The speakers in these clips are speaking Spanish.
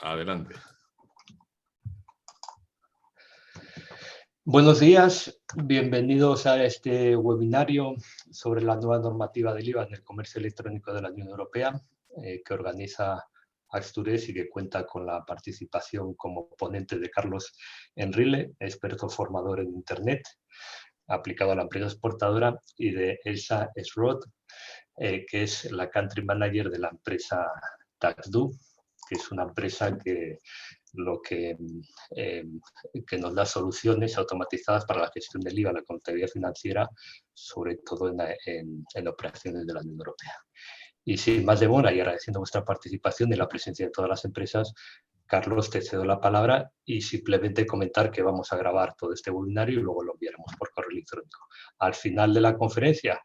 Adelante. Buenos días, bienvenidos a este webinario sobre la nueva normativa del IVA en el comercio electrónico de la Unión Europea, que organiza Axtures y que cuenta con la participación como ponente de Carlos Enrile, experto formador en Internet, aplicado a la empresa exportadora, y de Elsa Schroth, que es la Country Manager de la empresa TaxDo, que es una empresa que que nos da soluciones automatizadas para la gestión del IVA, la contabilidad financiera, sobre todo en operaciones de la Unión Europea. Y sin más demora, y agradeciendo vuestra participación y la presencia de todas las empresas, Carlos, te cedo la palabra y simplemente comentar que vamos a grabar todo este webinario y luego lo enviaremos por correo electrónico. Al final de la conferencia,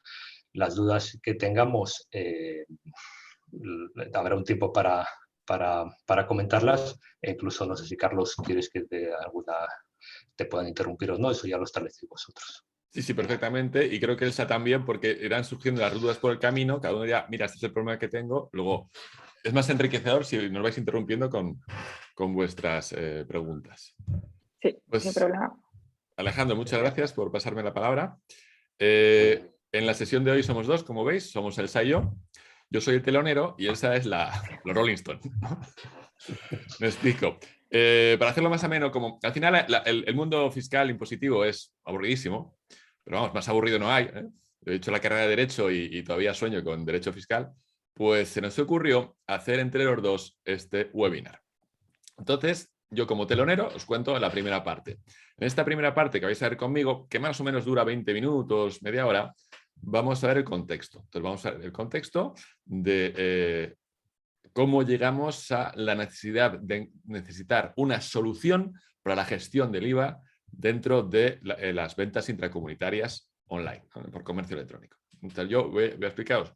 las dudas que tengamos, habrá un tiempo para comentarlas, e incluso no sé si Carlos quieres que te puedan interrumpir o no, eso ya lo establecéis vosotros. Sí, sí, perfectamente. Y creo que Elsa también, porque irán surgiendo las dudas por el camino. Cada uno dirá, mira, este es el problema que tengo. Luego, es más enriquecedor si nos vais interrumpiendo con vuestras preguntas. Sí, pues, sin problema. Alejandro, muchas gracias por pasarme la palabra. En la sesión de hoy somos dos, como veis, somos Elsa y yo. Yo soy el telonero y Elsa es los Rolling Stone. Me explico. Para hacerlo más ameno, como al final el mundo fiscal impositivo es aburridísimo, pero vamos, más aburrido no hay. He hecho la carrera de Derecho y todavía sueño con Derecho Fiscal, pues se nos ocurrió hacer entre los dos este webinar. Entonces, yo como telonero os cuento la primera parte. En esta primera parte que vais a ver conmigo, que más o menos dura 20 minutos, media hora, vamos a ver el contexto. Entonces vamos a ver el contexto de cómo llegamos a la necesidad de necesitar una solución para la gestión del IVA dentro de las ventas intracomunitarias online, por comercio electrónico. Entonces yo voy a explicaros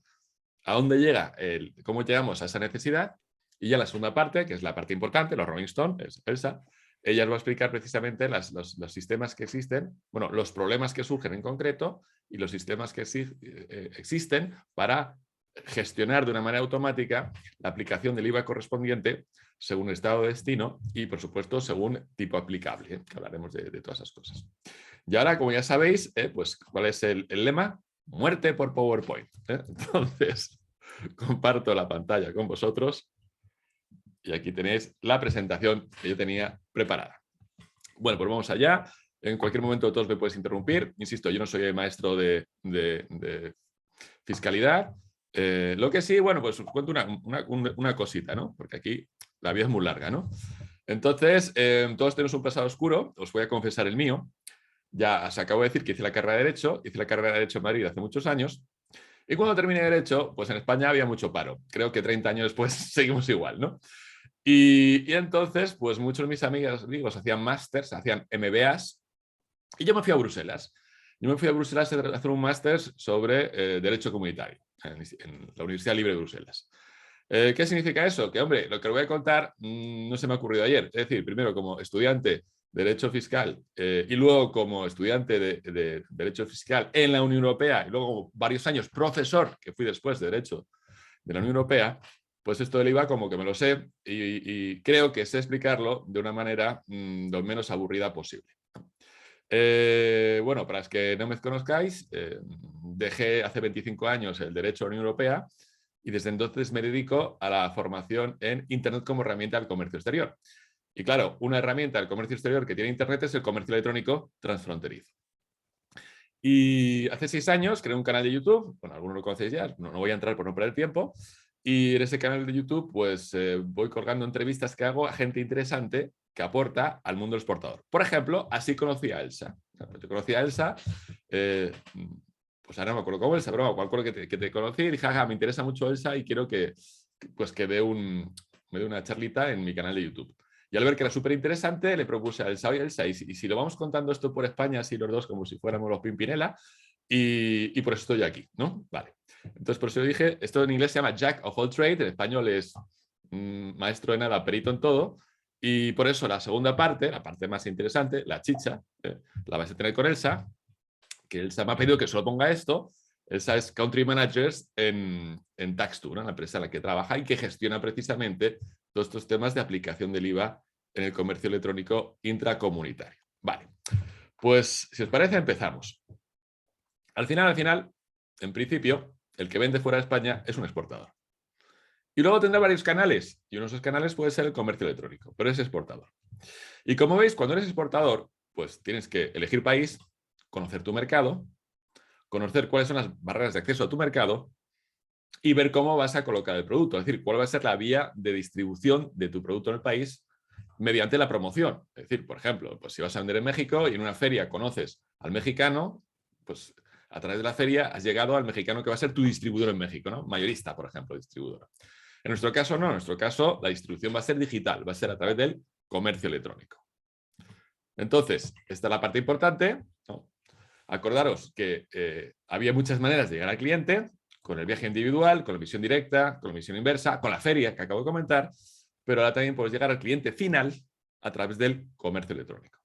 a dónde llega, cómo llegamos a esa necesidad, y ya la segunda parte, que es la parte importante, los Rolling Stone, es Elsa, ella os va a explicar precisamente los sistemas que existen, bueno, los problemas que surgen en concreto y los sistemas que existen para gestionar de una manera automática la aplicación del IVA correspondiente según el estado de destino y, por supuesto, según tipo aplicable, que hablaremos de todas esas cosas. Y ahora, como ya sabéis, pues, ¿cuál es el lema? Muerte por PowerPoint. Entonces, comparto la pantalla con vosotros y aquí tenéis la presentación que yo tenía preparada. Bueno, pues vamos allá. En cualquier momento todos me podéis interrumpir. Insisto, yo no soy maestro de fiscalidad. Lo que sí, bueno, pues os cuento una cosita, ¿no? Porque aquí la vida es muy larga, ¿no? Entonces, todos tenemos un pasado oscuro. Os voy a confesar el mío. Ya os acabo de decir que hice la carrera de Derecho. Hice la carrera de Derecho en Madrid hace muchos años. Y cuando terminé Derecho, pues en España había mucho paro. Creo que 30 años después seguimos igual, ¿no? Y entonces, pues muchos de mis amigos hacían másters, hacían MBAs, y yo me fui a Bruselas. Yo me fui a Bruselas a hacer un máster sobre Derecho Comunitario en la Universidad Libre de Bruselas. ¿Qué significa eso? Que, hombre, lo que os voy a contar no se me ha ocurrido ayer. Es decir, primero como estudiante de Derecho Fiscal y luego como estudiante de Derecho Fiscal en la Unión Europea y luego varios años profesor, que fui después de Derecho de la Unión Europea, pues esto del IVA como que me lo sé y creo que sé explicarlo de una manera lo menos aburrida posible. Bueno, para los que no me conozcáis, dejé hace 25 años el Derecho a la Unión Europea y desde entonces me dedico a la formación en Internet como herramienta del comercio exterior. Y claro, una herramienta del comercio exterior que tiene Internet es el comercio electrónico transfronterizo. Y hace 6 años creé un canal de YouTube, bueno, algunos lo conocéis ya, no voy a entrar por no perder tiempo, y en ese canal de YouTube pues voy colgando entrevistas que hago a gente interesante que aporta al mundo exportador. Por ejemplo, así conocí a Elsa. Yo conocí a Elsa, pues ahora no me acuerdo cómo Elsa, pero me acuerdo que te conocí y dije, me interesa mucho Elsa y quiero que dé una charlita en mi canal de YouTube. Y al ver que era súper interesante, le propuse a Elsa, oye, Elsa, y si lo vamos contando esto por España, así los dos como si fuéramos los Pimpinela, y por eso estoy aquí, ¿no? Vale. Entonces, por eso dije, esto en inglés se llama Jack of all trade, en español es maestro de nada, perito en todo, y por eso la segunda parte, la parte más interesante, la chicha, la vais a tener con Elsa, que Elsa me ha pedido que solo ponga esto. Elsa es Country Managers en TaxDo, ¿no? La empresa en la que trabaja y que gestiona precisamente todos estos temas de aplicación del IVA en el comercio electrónico intracomunitario. Vale, pues si os parece empezamos. Al final, en principio, el que vende fuera de España es un exportador. Y luego tendrá varios canales, y uno de esos canales puede ser el comercio electrónico, pero es exportador. Y como veis, cuando eres exportador, pues tienes que elegir país, conocer tu mercado, conocer cuáles son las barreras de acceso a tu mercado y ver cómo vas a colocar el producto, es decir, cuál va a ser la vía de distribución de tu producto en el país mediante la promoción. Es decir, por ejemplo, pues si vas a vender en México y en una feria conoces al mexicano, pues a través de la feria has llegado al mexicano que va a ser tu distribuidor en México, ¿no? Mayorista, por ejemplo, distribuidora. En nuestro caso no, en nuestro caso la distribución va a ser digital, va a ser a través del comercio electrónico. Entonces, esta es la parte importante, ¿no? Acordaros que había muchas maneras de llegar al cliente, con el viaje individual, con la visión directa, con la visión inversa, con la feria que acabo de comentar, pero ahora también puedes llegar al cliente final a través del comercio electrónico.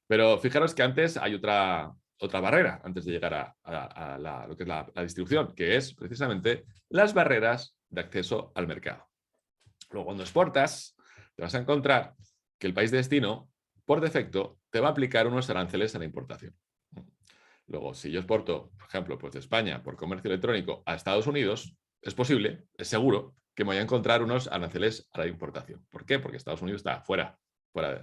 Pero fijaros que antes hay otra barrera, antes de llegar a lo que es la distribución, que es precisamente las barreras de acceso al mercado. Luego, cuando exportas, te vas a encontrar que el país de destino, por defecto, te va a aplicar unos aranceles a la importación. Luego, si yo exporto, por ejemplo, pues de España por comercio electrónico a Estados Unidos, es posible, es seguro, que me vaya a encontrar unos aranceles a la importación. ¿Por qué? Porque Estados Unidos está fuera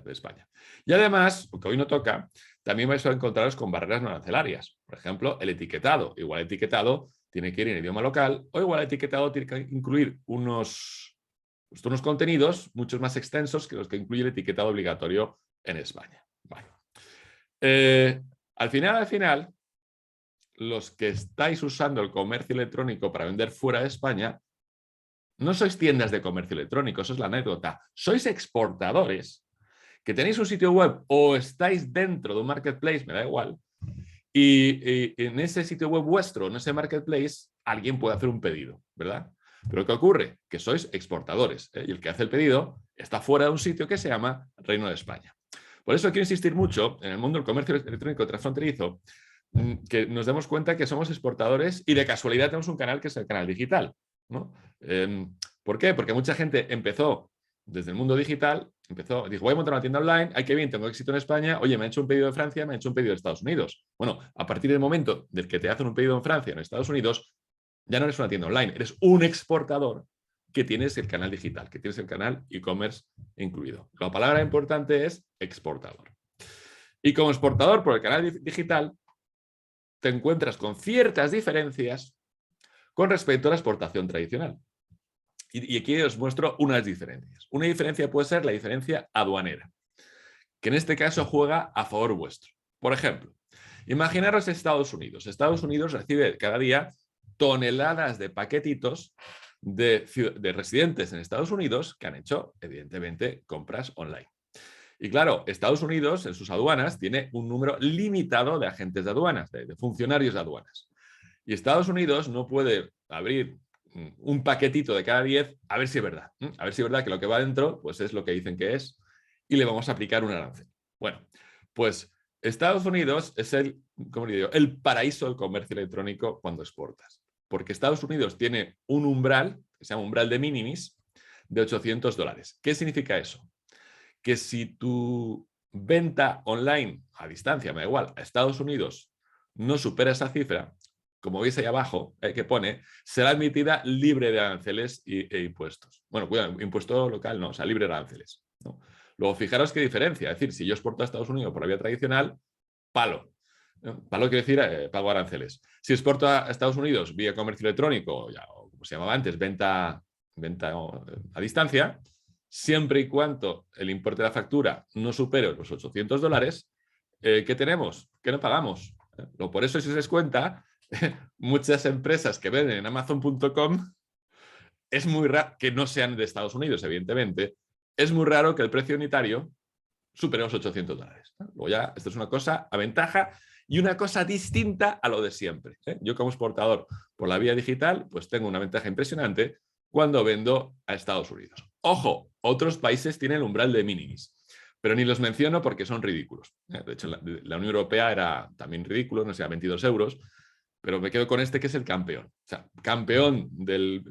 de España. Y además, porque hoy no toca, también vais a encontraros con barreras no arancelarias. Por ejemplo, el etiquetado. Igual el etiquetado tiene que ir en idioma local o igual el etiquetado tiene que incluir unos contenidos mucho más extensos que los que incluye el etiquetado obligatorio en España. Vale. Al final, los que estáis usando el comercio electrónico para vender fuera de España, no sois tiendas de comercio electrónico, eso es la anécdota. Sois exportadores que tenéis un sitio web o estáis dentro de un marketplace, me da igual, y en ese sitio web vuestro, en ese marketplace, alguien puede hacer un pedido, ¿verdad? Pero ¿qué ocurre? Que sois exportadores, ¿eh? Y el que hace el pedido está fuera de un sitio que se llama Reino de España. Por eso quiero insistir mucho en el mundo del comercio electrónico transfronterizo, que nos demos cuenta que somos exportadores y de casualidad tenemos un canal que es el canal digital, ¿no? ¿Por qué? Porque mucha gente empezó desde el mundo digital, dijo, voy a montar una tienda online, ay, qué bien, tengo éxito en España, oye, me han hecho un pedido de Francia, me han hecho un pedido de Estados Unidos. Bueno, a partir del momento del que te hacen un pedido en Francia o en Estados Unidos, ya no eres una tienda online, eres un exportador que tienes el canal digital, que tienes el canal e-commerce incluido. La palabra importante es exportador. Y como exportador por el canal digital, te encuentras con ciertas diferencias con respecto a la exportación tradicional. Y aquí os muestro unas diferencias. Una diferencia puede ser la diferencia aduanera, que en este caso juega a favor vuestro. Por ejemplo, imaginaros Estados Unidos. Estados Unidos recibe cada día toneladas de paquetitos de residentes en Estados Unidos que han hecho, evidentemente, compras online. Y claro, Estados Unidos en sus aduanas tiene un número limitado de agentes de aduanas, de funcionarios de aduanas. Y Estados Unidos no puede abrir un paquetito de cada 10 a ver si es verdad. A ver si es verdad que lo que va dentro pues es lo que dicen que es y le vamos a aplicar un arancel. Bueno, pues Estados Unidos es el paraíso del comercio electrónico cuando exportas. Porque Estados Unidos tiene un umbral, que se llama umbral de minimis, de $800. ¿Qué significa eso? Que si tu venta online a distancia, me da igual, a Estados Unidos no supera esa cifra, como veis ahí abajo, que pone, será admitida libre de aranceles e impuestos. Bueno, cuidado, impuesto local no, o sea, libre de aranceles, ¿no? Luego, fijaros qué diferencia. Es decir, si yo exporto a Estados Unidos por la vía tradicional, palo. Palo quiere decir pago aranceles. Si exporto a Estados Unidos vía comercio electrónico, o como se llamaba antes, venta a distancia, siempre y cuando el importe de la factura no supere los $800, ¿qué tenemos? ¿Qué no pagamos? Por eso, si os das cuenta, muchas empresas que venden en Amazon.com es muy raro, que no sean de Estados Unidos, evidentemente, es muy raro que el precio unitario supere los $800. Luego ya, esto es una cosa a ventaja y una cosa distinta a lo de siempre. Yo como exportador por la vía digital, pues tengo una ventaja impresionante cuando vendo a Estados Unidos. Ojo, otros países tienen el umbral de minimis, pero ni los menciono porque son ridículos. De hecho, la Unión Europea era también ridículo, no sé, a 22 euros. pero me quedo con este que es el campeón. O sea, campeón del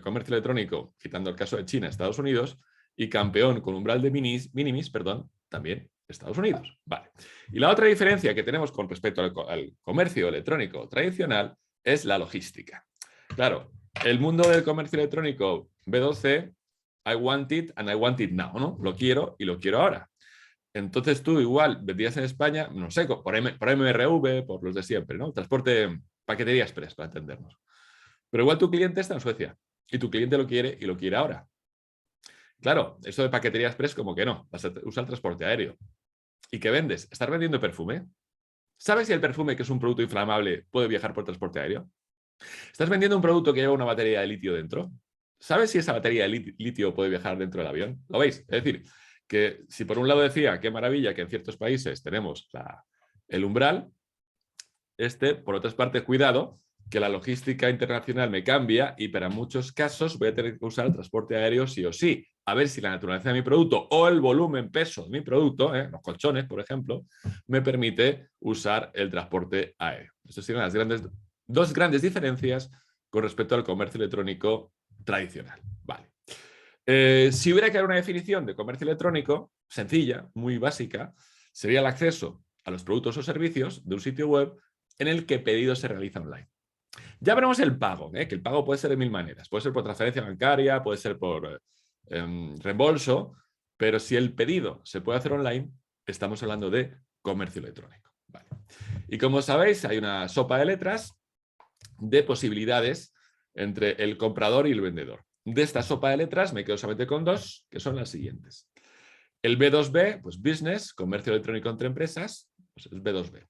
comercio electrónico, quitando el caso de China, Estados Unidos, y campeón con umbral de minimis, perdón, también Estados Unidos. Vale. Y la otra diferencia que tenemos con respecto al comercio electrónico tradicional es la logística. Claro, el mundo del comercio electrónico B2C, I want it and I want it now, ¿no? Lo quiero y lo quiero ahora. Entonces tú igual vendías en España, no sé, por MRV, por los de siempre, ¿no? Transporte, paquetería express, para entendernos. Pero igual tu cliente está en Suecia y tu cliente lo quiere y lo quiere ahora. Claro, eso de paquetería express como que no, vas a usar el transporte aéreo. ¿Y qué vendes? ¿Estás vendiendo perfume? ¿Sabes si el perfume, que es un producto inflamable, puede viajar por transporte aéreo? ¿Estás vendiendo un producto que lleva una batería de litio dentro? ¿Sabes si esa batería de litio puede viajar dentro del avión? ¿Lo veis? Es decir, que si por un lado decía, qué maravilla que en ciertos países tenemos el umbral, por otras partes, cuidado, que la logística internacional me cambia y para muchos casos voy a tener que usar el transporte aéreo sí o sí. A ver si la naturaleza de mi producto o el volumen, peso de mi producto, los colchones, por ejemplo, me permite usar el transporte aéreo. Estas serían las dos grandes diferencias con respecto al comercio electrónico tradicional. Vale. Si hubiera que dar una definición de comercio electrónico, sencilla, muy básica, sería el acceso a los productos o servicios de un sitio web en el que pedidos se realizan online. Ya veremos el pago, que el pago puede ser de mil maneras. Puede ser por transferencia bancaria, puede ser por reembolso, pero si el pedido se puede hacer online, estamos hablando de comercio electrónico. Vale. Y como sabéis, hay una sopa de letras de posibilidades entre el comprador y el vendedor. De esta sopa de letras me quedo solamente con dos, que son las siguientes. El B2B, pues business, comercio electrónico entre empresas, pues es B2B.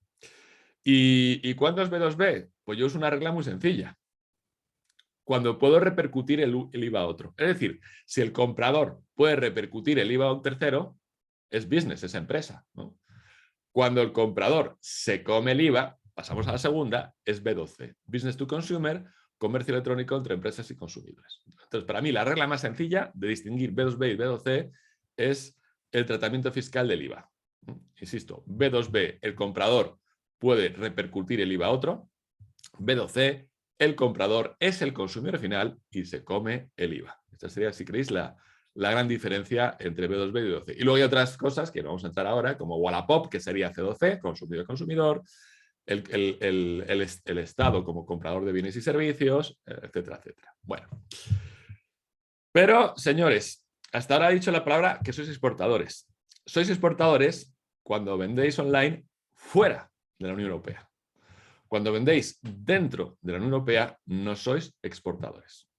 ¿Y cuándo es B2B? Pues yo uso una regla muy sencilla. Cuando puedo repercutir el IVA a otro. Es decir, si el comprador puede repercutir el IVA a un tercero, es business, es empresa, ¿no? Cuando el comprador se come el IVA, pasamos a la segunda, es B2C. Business to consumer, comercio electrónico entre empresas y consumidores. Entonces, para mí, la regla más sencilla de distinguir B2B y B2C es el tratamiento fiscal del IVA. Insisto, B2B, el comprador puede repercutir el IVA a otro. B2C, el comprador es el consumidor final y se come el IVA. Esta sería, si queréis, la gran diferencia entre B2B y B2C. Y luego hay otras cosas que no vamos a entrar ahora, como Wallapop, que sería C2C, consumidor-consumidor, el Estado como comprador de bienes y servicios, etcétera, etcétera. Bueno. Pero, señores, hasta ahora he dicho la palabra que sois exportadores. Sois exportadores cuando vendéis online fuera de la Unión Europea. Cuando vendéis dentro de la Unión Europea, no sois exportadores.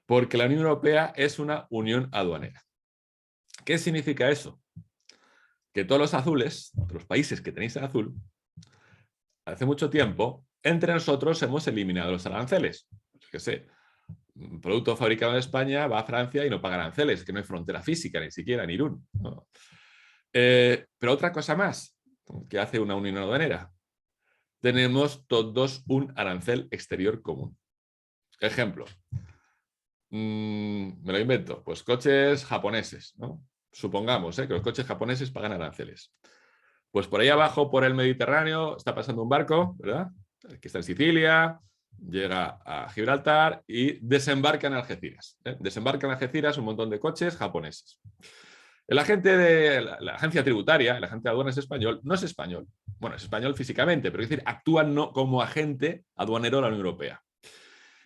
Porque la Unión Europea es una unión aduanera. ¿Qué significa eso? Que todos los azules, los países que tenéis en azul, hace mucho tiempo, entre nosotros hemos eliminado los aranceles. Yo qué sé, un producto fabricado en España va a Francia y no paga aranceles, que no hay frontera física ni siquiera en Irún, ¿no? Pero otra cosa más que hace una unión aduanera. Tenemos todos un arancel exterior común. Ejemplo, me lo invento, pues coches japoneses, ¿no? Supongamos que los coches japoneses pagan aranceles. Pues por ahí abajo, por el Mediterráneo, está pasando un barco, ¿verdad? Que está en Sicilia, llega a Gibraltar y desembarca en Algeciras. Desembarca en Algeciras un montón de coches japoneses. El agente de la agencia tributaria, el agente de aduanas español, no es español. Bueno, es español físicamente, pero es decir, actúa no como agente aduanero de la Unión Europea.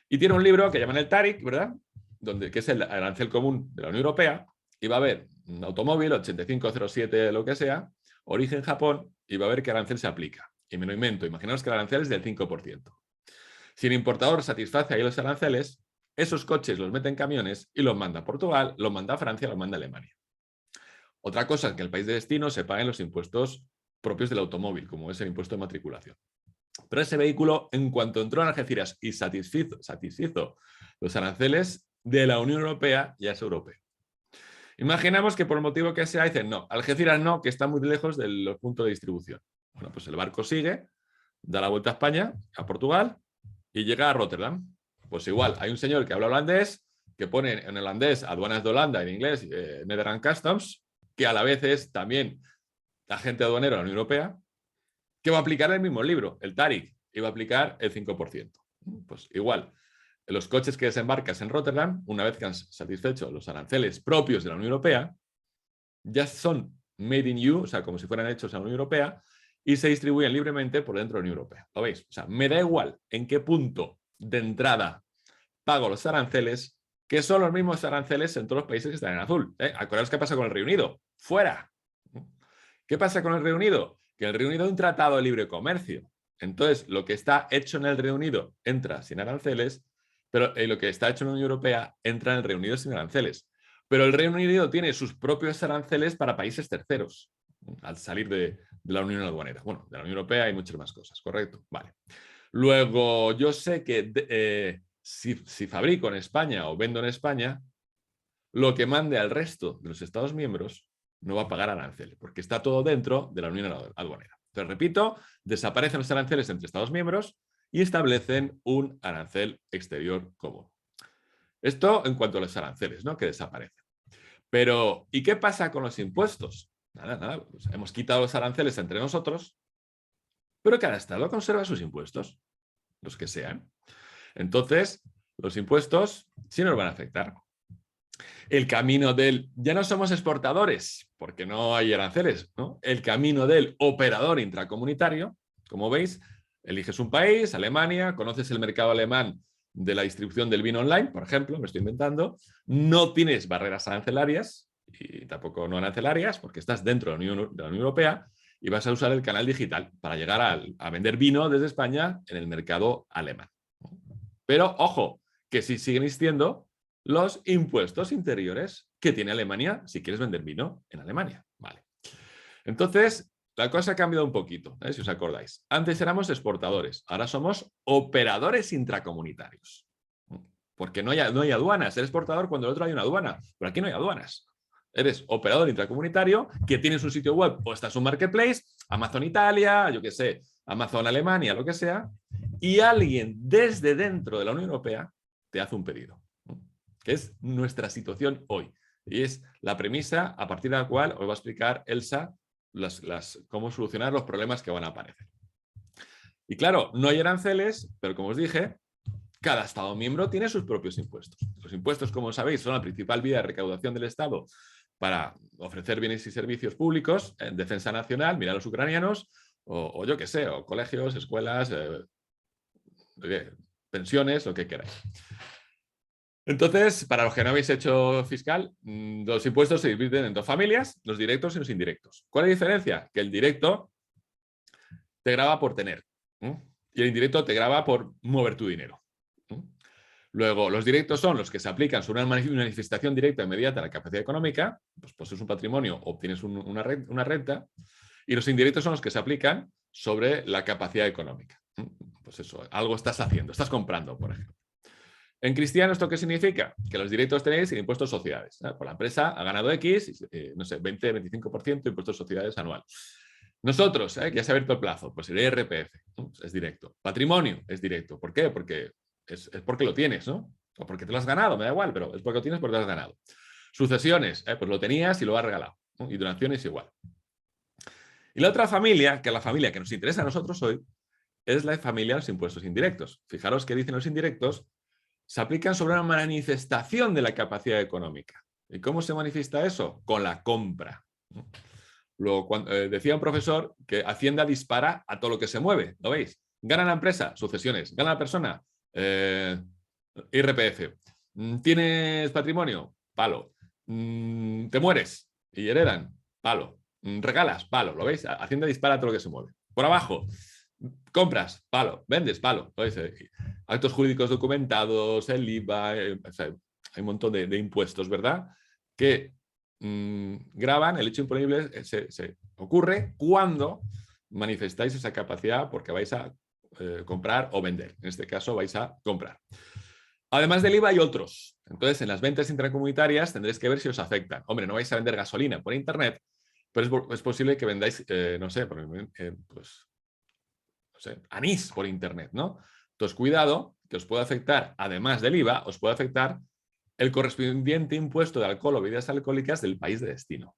Y tiene un libro que llaman el TARIC, ¿verdad? Que es el arancel común de la Unión Europea, y va a haber un automóvil, 8507, lo que sea, origen Japón, y va a ver qué arancel se aplica. Y me lo invento, imaginaos que el arancel es del 5%. Si el importador satisface ahí los aranceles, esos coches los mete en camiones y los manda a Portugal, los manda a Francia, los manda a Alemania. Otra cosa es que en el país de destino se paguen los impuestos propios del automóvil, como es el impuesto de matriculación. Pero ese vehículo, en cuanto entró en Algeciras y satisfizo los aranceles de la Unión Europea, ya es europeo. Imaginamos que por el motivo que sea dicen, no, Algeciras no, que está muy lejos de los puntos de distribución. Bueno, pues el barco sigue, da la vuelta a España, a Portugal, y llega a Rotterdam. Pues igual, hay un señor que habla holandés, que pone en holandés aduanas de Holanda, en inglés Netherlands Customs, que a la vez es también agente aduanero de la Unión Europea, que va a aplicar el mismo libro, el TARIC, iba a aplicar el 5%. Pues igual, los coches que desembarcas en Rotterdam, una vez que han satisfecho los aranceles propios de la Unión Europea, ya son made in EU, o sea, como si fueran hechos en la Unión Europea, y se distribuyen libremente por dentro de la Unión Europea. ¿Lo veis? O sea, me da igual en qué punto de entrada pago los aranceles, que son los mismos aranceles en todos los países que están en azul. Acordaos qué pasa con el Reino Unido. ¡Fuera! ¿Qué pasa con el Reino Unido? Que el Reino Unido es un tratado de libre comercio. Entonces, lo que está hecho en el Reino Unido entra sin aranceles, pero lo que está hecho en la Unión Europea entra en el Reino Unido sin aranceles. Pero el Reino Unido tiene sus propios aranceles para países terceros, al salir de la Unión Aduanera. Bueno, de la Unión Europea hay muchas más cosas, ¿correcto? Vale. Luego, yo sé que si fabrico en España o vendo en España, lo que mande al resto de los Estados miembros no va a pagar aranceles, porque está todo dentro de la Unión Aduanera. Entonces, repito, desaparecen los aranceles entre Estados miembros y establecen un arancel exterior común. Esto en cuanto a los aranceles, ¿no? Que desaparecen. Pero, ¿y qué pasa con los impuestos? Nada, pues hemos quitado los aranceles entre nosotros, pero cada estado conserva sus impuestos, los que sean. Entonces, los impuestos sí nos van a afectar. El camino del... Ya no somos exportadores, porque no hay aranceles, ¿no? El camino del operador intracomunitario, como veis, eliges un país, Alemania, conoces el mercado alemán de la distribución del vino online, por ejemplo, me estoy inventando, no tienes barreras arancelarias y tampoco no arancelarias, porque estás dentro de la Unión Europea y vas a usar el canal digital para llegar a vender vino desde España en el mercado alemán. Pero, ojo, que sí siguen existiendo los impuestos interiores que tiene Alemania si quieres vender vino en Alemania. Vale. Entonces, la cosa ha cambiado un poquito, si os acordáis. Antes éramos exportadores, ahora somos operadores intracomunitarios. Porque no hay aduanas. Eres exportador cuando el otro hay una aduana, pero aquí no hay aduanas. Eres operador intracomunitario que tienes un sitio web o estás en un marketplace, Amazon Italia, yo qué sé, Amazon Alemania, lo que sea, y alguien desde dentro de la Unión Europea te hace un pedido, que es nuestra situación hoy. Y es la premisa a partir de la cual os va a explicar Elsa cómo solucionar los problemas que van a aparecer. Y claro, no hay aranceles, pero como os dije, cada Estado miembro tiene sus propios impuestos. Los impuestos, como sabéis, son la principal vía de recaudación del Estado para ofrecer bienes y servicios públicos en defensa nacional, mirar a los ucranianos, o yo qué sé, o colegios, escuelas, pensiones, lo que queráis. Entonces, para los que no habéis hecho fiscal, los impuestos se dividen en dos familias, los directos y los indirectos. ¿Cuál es la diferencia? Que el directo te grava por tener, y el indirecto te grava por mover tu dinero. Luego, los directos son los que se aplican sobre una manifestación directa inmediata a la capacidad económica, pues es un patrimonio, obtienes una renta, y los indirectos son los que se aplican sobre la capacidad económica. Pues eso, algo estás haciendo, estás comprando, por ejemplo. En cristiano, ¿esto qué significa? Que los directos tenéis el impuesto de sociedades. Por la empresa ha ganado X, no sé, 20-25% de impuestos de sociedades anual. Nosotros, que ya se ha abierto el plazo, pues el IRPF, ¿no? Es directo. Patrimonio es directo. ¿Por qué? Porque es porque lo tienes, ¿no? O porque te lo has ganado, me da igual, pero es porque lo tienes porque te lo has ganado. Sucesiones, pues lo tenías y lo has regalado, ¿no? Y donaciones igual. Y la otra familia, que es la familia que nos interesa a nosotros hoy, es la familia de los impuestos indirectos. Fijaros que dicen los indirectos, se aplican sobre una manifestación de la capacidad económica. ¿Y cómo se manifiesta eso? Con la compra. Luego, decía un profesor que Hacienda dispara a todo lo que se mueve, ¿lo veis? Gana la empresa, sucesiones. Gana la persona, IRPF. ¿Tienes patrimonio? Palo. ¿Te mueres? Y heredan, palo. ¿Regalas? Palo. ¿Lo veis? Hacienda dispara a todo lo que se mueve. Por abajo, compras, palo. Vendes, palo. ¿Lo veis? Actos jurídicos documentados, el IVA, o sea, hay un montón de impuestos, ¿verdad? Que graban, el hecho imponible se ocurre cuando manifestáis esa capacidad porque vais a comprar o vender. En este caso vais a comprar. Además del IVA hay otros. Entonces, en las ventas intracomunitarias tendréis que ver si os afectan. Hombre, no vais a vender gasolina por internet, pero es posible que vendáis, no sé, pues, no sé, anís por internet, ¿no? Entonces, cuidado, que os puede afectar, además del IVA, os puede afectar el correspondiente impuesto de alcohol o bebidas alcohólicas del país de destino.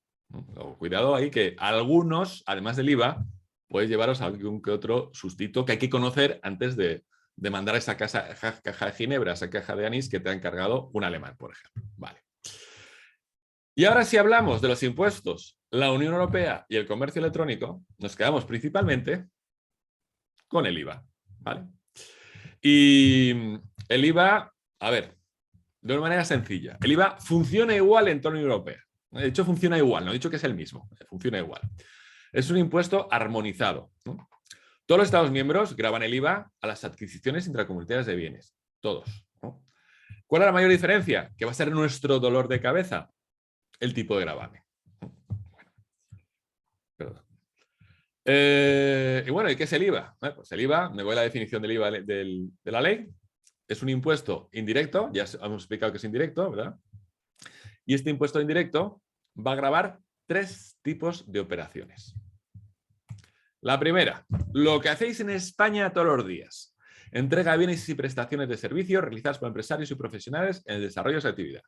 Cuidado ahí que algunos, además del IVA, podéis llevaros algún que otro sustito que hay que conocer antes de mandar a esa caja de ginebra, esa caja de anís que te ha encargado un alemán, por ejemplo. Vale. Y ahora si hablamos de los impuestos, la Unión Europea y el comercio electrónico, nos quedamos principalmente con el IVA. ¿Vale? Y el IVA, a ver, de una manera sencilla, el IVA funciona igual en toda la Unión Europea. De hecho, funciona igual, no he dicho que es el mismo, funciona igual. Es un impuesto armonizado, ¿no? Todos los Estados miembros graban el IVA a las adquisiciones intracomunitarias de bienes, todos, ¿no? ¿Cuál es la mayor diferencia? Que va a ser nuestro dolor de cabeza, el tipo de gravamen. Perdón. Y bueno, ¿y qué es el IVA? Pues el IVA, me voy a la definición del IVA de la ley, es un impuesto indirecto, ya hemos explicado que es indirecto, ¿verdad? Y este impuesto indirecto va a gravar 3 tipos de operaciones. La primera, lo que hacéis en España todos los días. Entrega de bienes y prestaciones de servicios realizadas por empresarios y profesionales en el desarrollo de su actividad.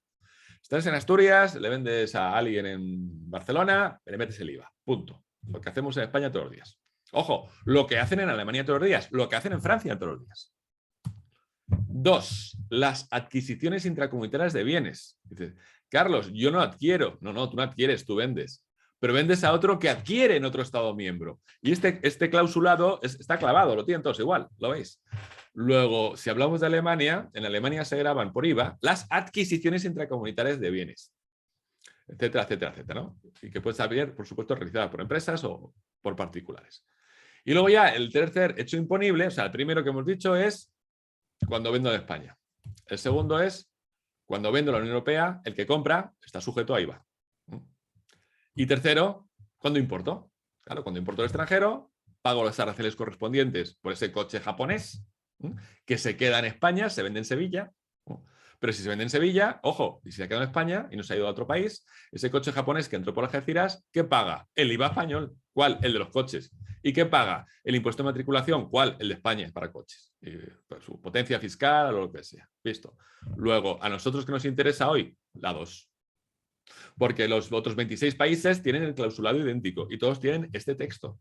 Estás en Asturias, le vendes a alguien en Barcelona, le metes el IVA. Punto. Lo que hacemos en España todos los días. Ojo, lo que hacen en Alemania todos los días, lo que hacen en Francia todos los días. 2, las adquisiciones intracomunitarias de bienes. Dices, Carlos, yo no adquiero. No, tú no adquieres, tú vendes. Pero vendes a otro que adquiere en otro Estado miembro. Y este clausulado está clavado, lo tienen todos igual, ¿lo veis? Luego, si hablamos de Alemania, en Alemania se graban por IVA las adquisiciones intracomunitarias de bienes, etcétera, etcétera, etcétera, ¿no? Y que puede ser, por supuesto, realizadas por empresas o por particulares. Y luego ya el tercer hecho imponible, o sea, el primero que hemos dicho es cuando vendo en España. El segundo es cuando vendo en la Unión Europea, el que compra está sujeto a IVA. Y tercero, cuando importo. Claro, cuando importo al extranjero, pago los aranceles correspondientes por ese coche japonés que se queda en España, se vende en Sevilla. Pero si se vende en Sevilla, ojo, y si se ha quedado en España y no se ha ido a otro país, ese coche japonés que entró por Algeciras, ¿qué paga? El IVA español. ¿Cuál? El de los coches. ¿Y qué paga? El impuesto de matriculación. ¿Cuál? El de España para coches. Y, pues, su potencia fiscal o lo que sea. Listo. Luego, a nosotros que nos interesa hoy, la 2. Porque los otros 26 países tienen el clausulado idéntico y todos tienen este texto.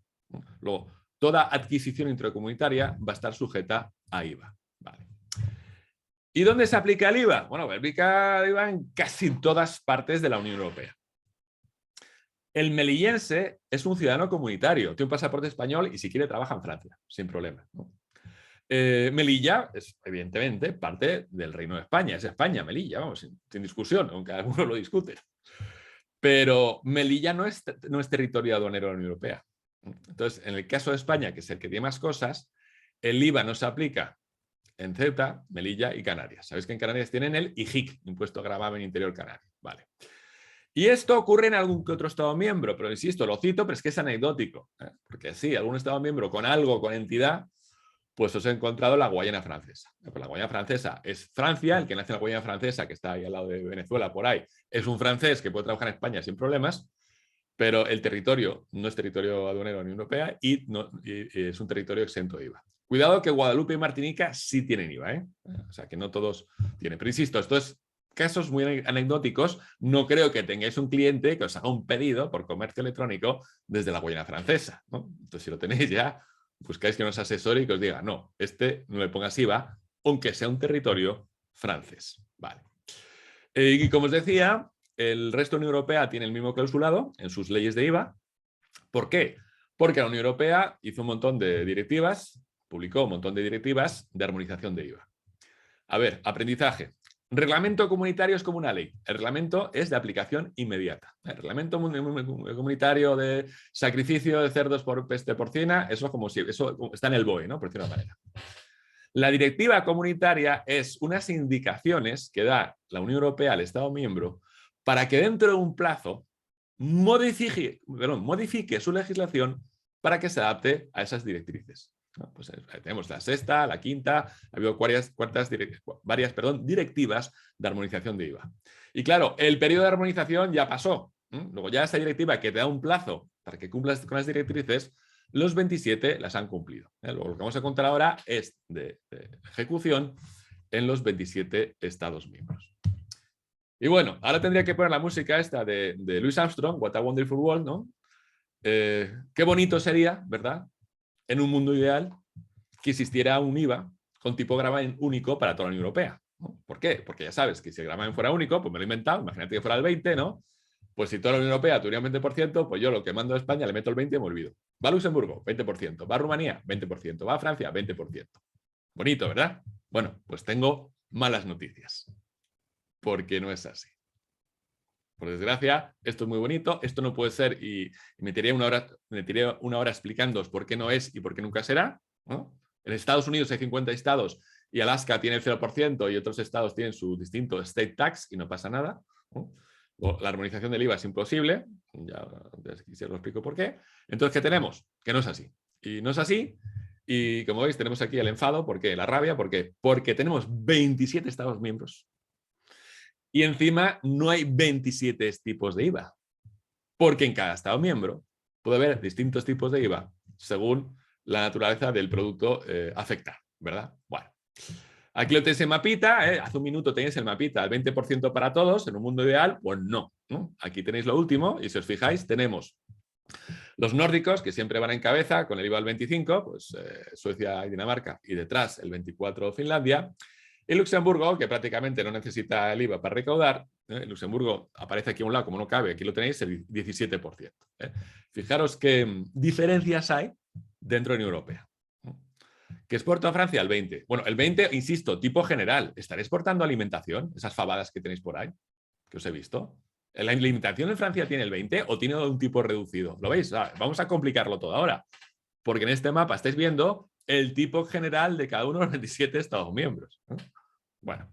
Luego, toda adquisición intracomunitaria va a estar sujeta a IVA. Vale. ¿Y dónde se aplica el IVA? Bueno, se aplica el IVA en casi todas partes de la Unión Europea. El melillense es un ciudadano comunitario, tiene un pasaporte español y si quiere trabaja en Francia, sin problema, ¿no? Melilla es, evidentemente, parte del Reino de España. Es España, Melilla, vamos, sin discusión, aunque algunos lo discuten. Pero Melilla no es territorio aduanero de la Unión Europea. Entonces, en el caso de España, que es el que tiene más cosas, el IVA no se aplica en Ceuta, Melilla y Canarias. Sabéis que en Canarias tienen el IGIC, Impuesto Gravamen Interior Canario. Vale. Y esto ocurre en algún que otro Estado miembro, pero insisto, lo cito, pero es que es anecdótico. Porque sí, algún Estado miembro con algo, con entidad, pues os he encontrado la Guayana Francesa. Pues la Guayana Francesa es Francia, el que nace en la Guayana Francesa, que está ahí al lado de Venezuela, por ahí, es un francés que puede trabajar en España sin problemas, pero el territorio no es territorio aduanero de la Unión Europea y es un territorio exento de IVA. Cuidado que Guadalupe y Martinica sí tienen IVA, ¿eh? O sea, que no todos tienen. Pero insisto, esto es casos muy anecdóticos. No creo que tengáis un cliente que os haga un pedido por comercio electrónico desde la Guayana Francesa, ¿no? Entonces, si lo tenéis ya, buscáis que nos asesore y que os diga, no, no le pongas IVA, aunque sea un territorio francés. Vale. Y como os decía, el resto de la Unión Europea tiene el mismo clausulado en sus leyes de IVA. ¿Por qué? Porque la Unión Europea hizo un montón de directivas, publicó un montón de directivas de armonización de IVA. A ver, aprendizaje. Reglamento comunitario es como una ley. El reglamento es de aplicación inmediata. El reglamento comunitario de sacrificio de cerdos por peste porcina, eso está en el BOE, ¿no? Por decirlo de una manera. La directiva comunitaria es unas indicaciones que da la Unión Europea al Estado miembro para que dentro de un plazo modifique su legislación para que se adapte a esas directrices. Pues tenemos la sexta, la quinta, ha habido varias directivas de armonización de IVA. Y claro, el periodo de armonización ya pasó. Luego ya esa directiva que te da un plazo para que cumplas con las directrices, los 27 las han cumplido. Luego lo que vamos a contar ahora es de ejecución en los 27 Estados miembros. Y bueno, ahora tendría que poner la música esta de Louis Armstrong, What a Wonderful World, ¿no? Qué bonito sería, ¿verdad? en un mundo ideal, que existiera un IVA con tipo gravamen único para toda la Unión Europea, ¿no? ¿Por qué? Porque ya sabes que si el gravamen fuera único, pues me lo he inventado, imagínate que fuera el 20, ¿no? Pues si toda la Unión Europea tuviera un 20%, pues yo lo que mando a España le meto el 20 y me olvido. Va a Luxemburgo, 20%. Va a Rumanía, 20%. Va a Francia, 20%. Bonito, ¿verdad? Bueno, pues tengo malas noticias, porque no es así. Por desgracia, esto es muy bonito, esto no puede ser y me tiré una hora explicándoos por qué no es y por qué nunca será, ¿no? En Estados Unidos hay 50 estados y Alaska tiene el 0% y otros estados tienen su distinto state tax y no pasa nada, ¿no? La armonización del IVA es imposible, ya os lo explico por qué. Entonces, ¿qué tenemos? Que no es así. Y no es así, y como veis, tenemos aquí el enfado, ¿por qué? La rabia, ¿por qué? Porque tenemos 27 estados miembros y encima no hay 27 tipos de IVA, porque en cada estado miembro puede haber distintos tipos de IVA según la naturaleza del producto afectado, ¿verdad? Bueno. Aquí lo tenéis en mapita, ¿eh? Hace un minuto tenéis el mapita, el 20% para todos, en un mundo ideal, pues no, ¿no? Aquí tenéis lo último y si os fijáis tenemos los nórdicos que siempre van en cabeza con el IVA al 25, pues Suecia y Dinamarca y detrás el 24 Finlandia. Y Luxemburgo, que prácticamente no necesita el IVA para recaudar, Luxemburgo aparece aquí a un lado como no cabe, aquí lo tenéis el 17%. Fijaros qué diferencias hay dentro de la Unión Europea. ¿Que exporto a Francia? El 20. Bueno, el 20, insisto, tipo general. ¿Estaré exportando alimentación? Esas fabadas que tenéis por ahí, que os he visto. ¿La alimentación en Francia tiene el 20 o tiene un tipo reducido? ¿Lo veis? Vamos a complicarlo todo ahora. Porque en este mapa estáis viendo el tipo general de cada uno de los 27 Estados miembros. Bueno.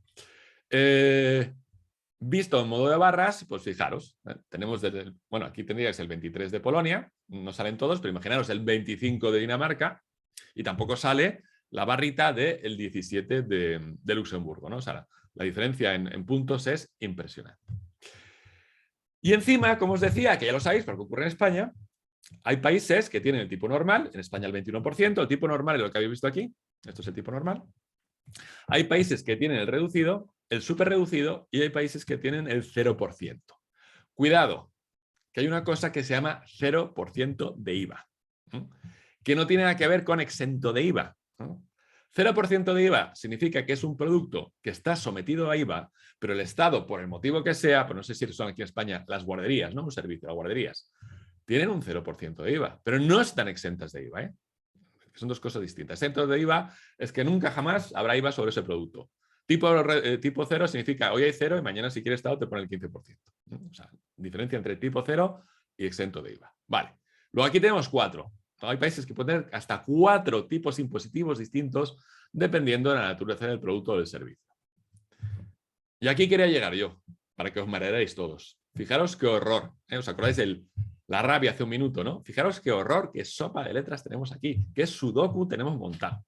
Visto en modo de barras, pues fijaros, tenemos bueno, aquí tendríais el 23 de Polonia, no salen todos, pero imaginaros el 25 de Dinamarca, y tampoco sale la barrita del 17 de Luxemburgo, ¿no? O sea, la diferencia en puntos es impresionante. Y encima, como os decía, que ya lo sabéis, porque ocurre en España, hay países que tienen el tipo normal, en España el 21%, el tipo normal es lo que habéis visto aquí, esto es el tipo normal. Hay países que tienen el reducido, el súper reducido, y hay países que tienen el 0%. Cuidado, que hay una cosa que se llama 0% de IVA, ¿no? Que no tiene nada que ver con exento de IVA, ¿no? 0% de IVA significa que es un producto que está sometido a IVA, pero el Estado, por el motivo que sea, pues no sé si son aquí en España las guarderías, ¿no? Un servicio, las guarderías, tienen un 0% de IVA, pero no están exentas de IVA, ¿eh? Son dos cosas distintas. Exentos de IVA es que nunca jamás habrá IVA sobre ese producto. Tipo 0 significa hoy hay 0 y mañana si quieres Estado te pone el 15%. O sea, diferencia entre tipo 0 y exento de IVA. Vale. Luego aquí tenemos 4. Hay países que pueden tener hasta 4 tipos impositivos distintos dependiendo de la naturaleza del producto o del servicio. Y aquí quería llegar yo, para que os marearéis todos. Fijaros qué horror. ¿Os acordáis de la rabia hace un minuto, ¿no? Fijaros qué horror, qué sopa de letras tenemos aquí, qué sudoku tenemos montado.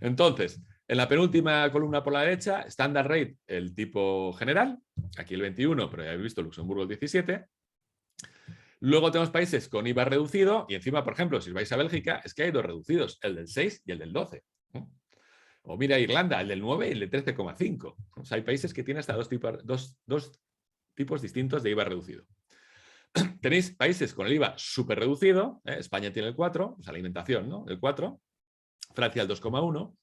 Entonces, en la penúltima columna por la derecha, Standard Rate, el tipo general, aquí el 21, pero ya habéis visto Luxemburgo el 17. Luego tenemos países con IVA reducido y encima, por ejemplo, si vais a Bélgica, es que hay dos reducidos, el del 6 y el del 12. O mira Irlanda, el del 9 y el de 13,5. O sea, hay países que tienen hasta dos tipos distintos de IVA reducido. Tenéis países con el IVA súper reducido, España tiene el 4, o sea, la alimentación, ¿no? El 4, Francia el 2,1,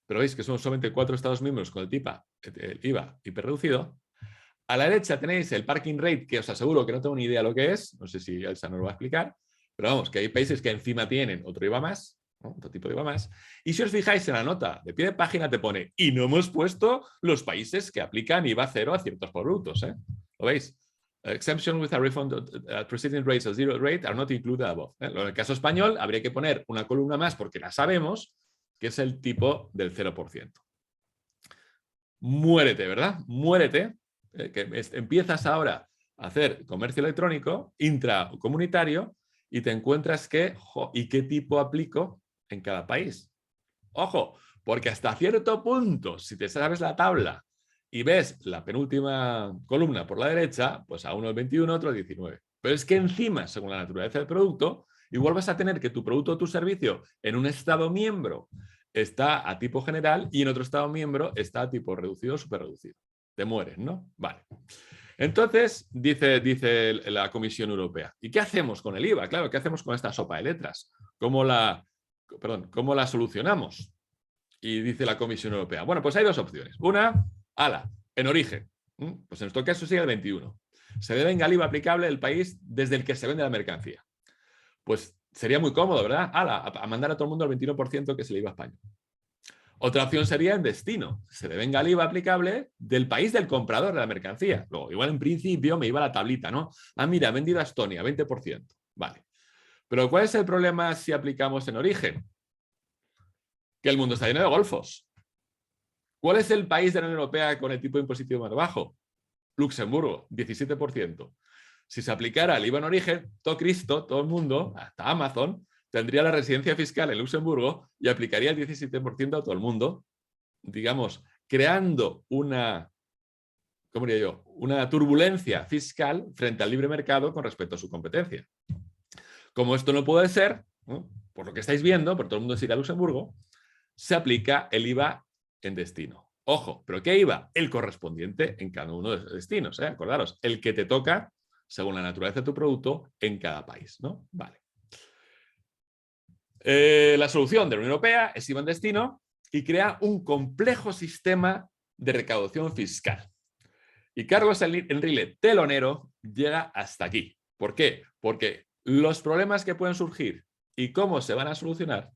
pero veis que son solamente 4 Estados miembros con el IVA hiper reducido. A la derecha tenéis el parking rate, que os aseguro que no tengo ni idea lo que es, no sé si Elsa nos lo va a explicar, pero vamos, que hay países que encima tienen otro IVA más, ¿no? Otro tipo de IVA más. Y si os fijáis en la nota de pie de página te pone, y no hemos puesto los países que aplican IVA cero a ciertos productos, ¿eh? ¿Lo veis? Exemption with a refund at preceding rates of zero rate are not included above. En el caso español habría que poner una columna más porque la sabemos, que es el tipo del 0%. Muérete, ¿verdad? Muérete, que empiezas ahora a hacer comercio electrónico intracomunitario y te encuentras que, ¿y qué tipo aplico en cada país? Ojo, porque hasta cierto punto, si te sabes la tabla y ves la penúltima columna por la derecha, pues a uno el 21, otro el 19. Pero es que encima, según la naturaleza del producto, igual vas a tener que tu producto o tu servicio en un estado miembro está a tipo general y en otro estado miembro está a tipo reducido o super reducido. Te mueres, ¿no? Vale. Entonces, dice la Comisión Europea, ¿y qué hacemos con el IVA? Claro, ¿qué hacemos con esta sopa de letras? ¿Cómo la ¿cómo la solucionamos? Y dice la Comisión Europea. Bueno, pues hay dos opciones. Una, en origen. Pues en nuestro caso sería el 21. Se devenga el IVA aplicable del país desde el que se vende la mercancía. Pues sería muy cómodo, ¿verdad? A mandar a todo el mundo el 21% que es el IVA español. Otra opción sería en destino. Se devenga el IVA aplicable del país del comprador de la mercancía. Luego, igual en principio me iba la tablita, ¿no? Mira, he vendido a Estonia, 20%. Vale. Pero ¿cuál es el problema si aplicamos en origen? Que el mundo está lleno de golfos. ¿Cuál es el país de la Unión Europea con el tipo impositivo más bajo? Luxemburgo, 17%. Si se aplicara el IVA en origen, todo Cristo, todo el mundo, hasta Amazon, tendría la residencia fiscal en Luxemburgo y aplicaría el 17% a todo el mundo, digamos, creando una, ¿cómo diría yo?, una turbulencia fiscal frente al libre mercado con respecto a su competencia. Como esto no puede ser, ¿no?, por lo que estáis viendo, por todo el mundo es ir a Luxemburgo, se aplica el IVA en destino. Ojo, ¿pero qué IVA? El correspondiente en cada uno de los destinos, ¿eh? Acordaros, el que te toca según la naturaleza de tu producto en cada país, ¿no? Vale. La solución de la Unión Europea es IVA en destino y crea un complejo sistema de recaudación fiscal. Y Carlos Enrile, telonero, llega hasta aquí. ¿Por qué? Porque los problemas que pueden surgir y cómo se van a solucionar,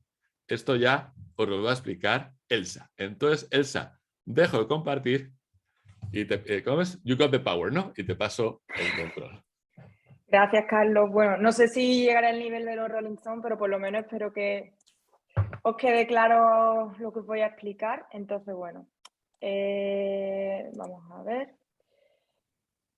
esto ya os lo va a explicar Elsa. Entonces, Elsa, dejo de compartir y ¿cómo es? You got the power, ¿no? Y te paso el control. Gracias, Carlos. Bueno, no sé si llegará al nivel de los Rolling Stones, pero por lo menos espero que os quede claro lo que os voy a explicar. Entonces, bueno, vamos a ver.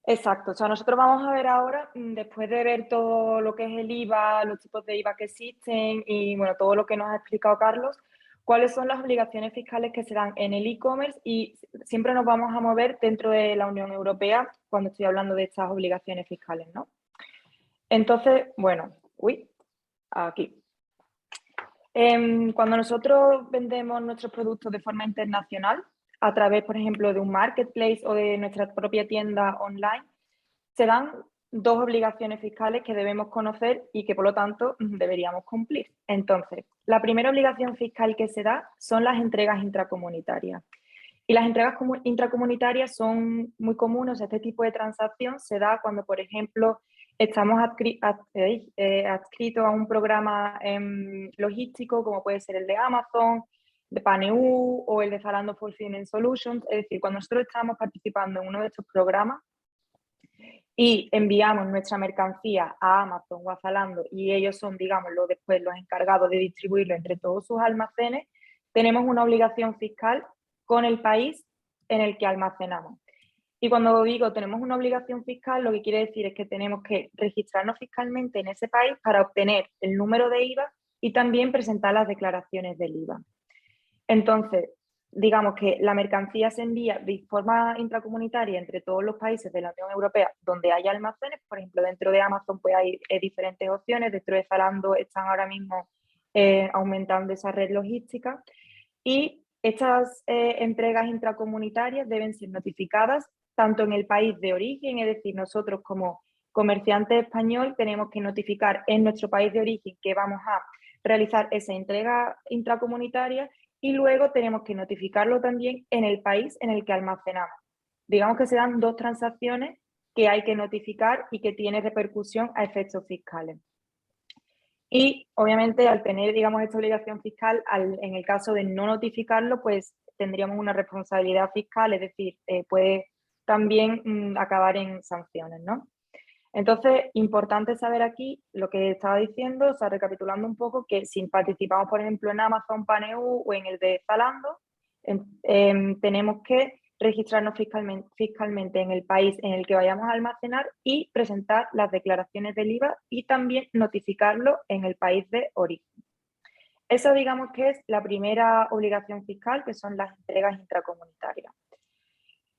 Exacto, o sea, nosotros vamos a ver ahora, después de ver todo lo que es el IVA, los tipos de IVA que existen y, bueno, todo lo que nos ha explicado Carlos, cuáles son las obligaciones fiscales que se dan en el e-commerce y siempre nos vamos a mover dentro de la Unión Europea cuando estoy hablando de estas obligaciones fiscales, ¿no? Entonces, bueno, aquí. Cuando nosotros vendemos nuestros productos de forma internacional, a través, por ejemplo, de un marketplace o de nuestra propia tienda online, se dan dos obligaciones fiscales que debemos conocer y que, por lo tanto, deberíamos cumplir. Entonces, la primera obligación fiscal que se da son las entregas intracomunitarias. Y las entregas intracomunitarias son muy comunes. Este tipo de transacción se da cuando, por ejemplo, estamos adscritos a un programa logístico, como puede ser el de Amazon, de PANEU o el de Zalando Fulfillment Solutions. Es decir, cuando nosotros estamos participando en uno de estos programas y enviamos nuestra mercancía a Amazon o a Zalando y ellos son, digamos, después los encargados de distribuirlo entre todos sus almacenes, tenemos una obligación fiscal con el país en el que almacenamos. Y cuando digo tenemos una obligación fiscal, lo que quiere decir es que tenemos que registrarnos fiscalmente en ese país para obtener el número de IVA y también presentar las declaraciones del IVA. Entonces, digamos que la mercancía se envía de forma intracomunitaria entre todos los países de la Unión Europea donde haya almacenes. Por ejemplo, dentro de Amazon pues hay diferentes opciones, dentro de Zalando están ahora mismo aumentando esa red logística y estas entregas intracomunitarias deben ser notificadas tanto en el país de origen, es decir, nosotros como comerciante español tenemos que notificar en nuestro país de origen que vamos a realizar esa entrega intracomunitaria y luego tenemos que notificarlo también en el país en el que almacenamos. Digamos que se dan dos transacciones que hay que notificar y que tienen repercusión a efectos fiscales. Y obviamente al tener, digamos, esta obligación fiscal, en el caso de no notificarlo, pues tendríamos una responsabilidad fiscal, es decir, puede también acabar en sanciones, ¿no? Entonces, importante saber aquí lo que estaba diciendo, o sea, recapitulando un poco, que si participamos, por ejemplo, en Amazon, PANEU o en el de Zalando, tenemos que registrarnos fiscalmente en el país en el que vayamos a almacenar y presentar las declaraciones del IVA y también notificarlo en el país de origen. Esa, digamos, que es la primera obligación fiscal, que son las entregas intracomunitarias.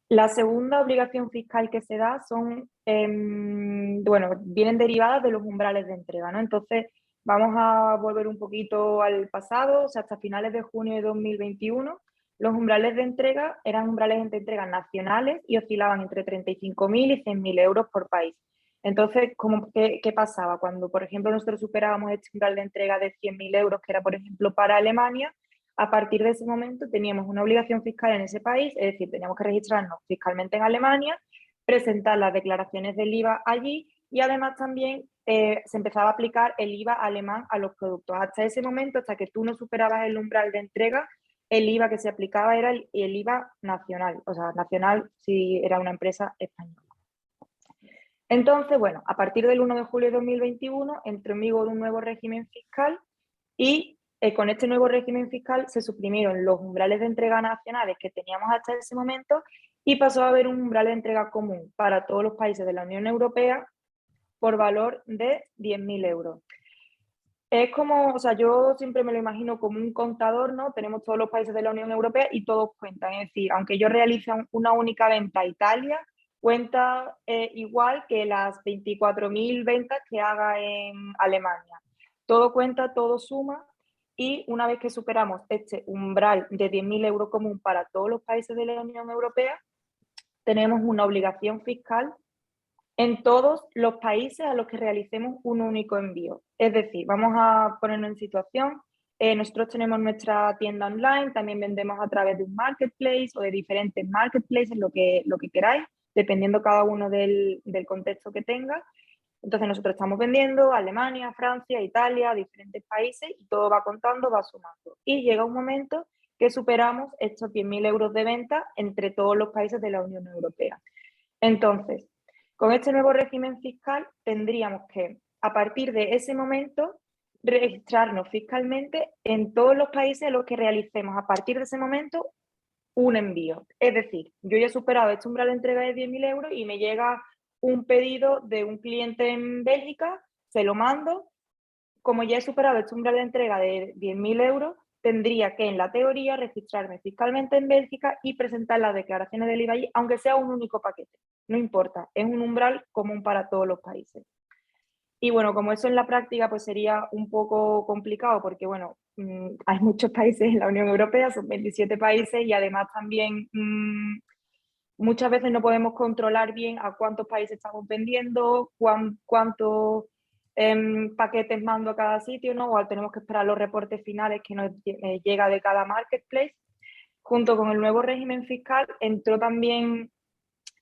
La segunda obligación fiscal que se da son, bueno, vienen derivadas de los umbrales de entrega, ¿no? Entonces, vamos a volver un poquito al pasado, o sea, hasta finales de junio de 2021, los umbrales de entrega eran umbrales de entrega nacionales y oscilaban entre 35.000 y 100.000 euros por país. Entonces, ¿qué pasaba? Cuando, por ejemplo, nosotros superábamos este umbral de entrega de 100.000 euros, que era, por ejemplo, para Alemania, a partir de ese momento teníamos una obligación fiscal en ese país, es decir, teníamos que registrarnos fiscalmente en Alemania, presentar las declaraciones del IVA allí y además también se empezaba a aplicar el IVA alemán a los productos. Hasta ese momento, hasta que tú no superabas el umbral de entrega, el IVA que se aplicaba era el IVA nacional, o sea, nacional si era una empresa española. Entonces, bueno, a partir del 1 de julio de 2021 entró en vigor un nuevo régimen fiscal y con este nuevo régimen fiscal se suprimieron los umbrales de entrega nacionales que teníamos hasta ese momento y pasó a haber un umbral de entrega común para todos los países de la Unión Europea por valor de 10.000 euros. Es como, o sea, yo siempre me lo imagino como un contador, ¿no? Tenemos todos los países de la Unión Europea y todos cuentan. Es decir, aunque yo realice una única venta a Italia, cuenta igual que las 24.000 ventas que haga en Alemania. Todo cuenta, todo suma y una vez que superamos este umbral de 10.000 euros común para todos los países de la Unión Europea, tenemos una obligación fiscal en todos los países a los que realicemos un único envío. Es decir, vamos a ponernos en situación, nosotros tenemos nuestra tienda online, también vendemos a través de un marketplace o de diferentes marketplaces, lo que queráis, dependiendo cada uno del contexto que tenga. Entonces nosotros estamos vendiendo a Alemania, Francia, Italia, diferentes países y todo va contando, va sumando. Y llega un momento que superamos estos 10.000 euros de venta entre todos los países de la Unión Europea. Entonces, con este nuevo régimen fiscal tendríamos que, a partir de ese momento, registrarnos fiscalmente en todos los países en los que realicemos a partir de ese momento un envío. Es decir, yo ya he superado este umbral de entrega de 10.000 euros y me llega un pedido de un cliente en Bélgica, se lo mando. Como ya he superado este umbral de entrega de 10.000 euros, tendría que, en la teoría, registrarme fiscalmente en Bélgica y presentar las declaraciones del IVA allí, aunque sea un único paquete. No importa, es un umbral común para todos los países. Y bueno, como eso en la práctica pues sería un poco complicado porque bueno, hay muchos países en la Unión Europea, son 27 países y además también muchas veces no podemos controlar bien a cuántos países estamos vendiendo, cuántos paquetes mando a cada sitio, ¿no? O tenemos que esperar los reportes finales que nos llega de cada marketplace. Junto con el nuevo régimen fiscal entró también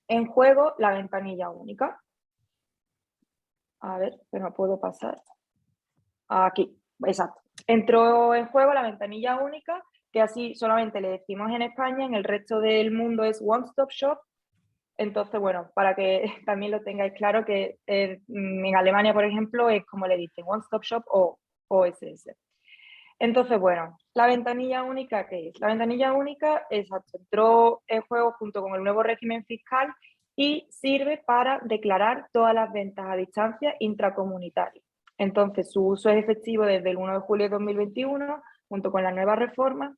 en juego la ventanilla única. A ver, pero no puedo pasar. Aquí, exacto. Entró en juego la ventanilla única, que así solamente le decimos en España, en el resto del mundo es One Stop Shop. Entonces, bueno, para que también lo tengáis claro, que en Alemania, por ejemplo, es como le dicen, One Stop Shop o OSS. Entonces, bueno, la ventanilla única, ¿qué es? La ventanilla única, exacto, entró en juego junto con el nuevo régimen fiscal y sirve para declarar todas las ventas a distancia intracomunitarias. Entonces, su uso es efectivo desde el 1 de julio de 2021, junto con la nueva reforma.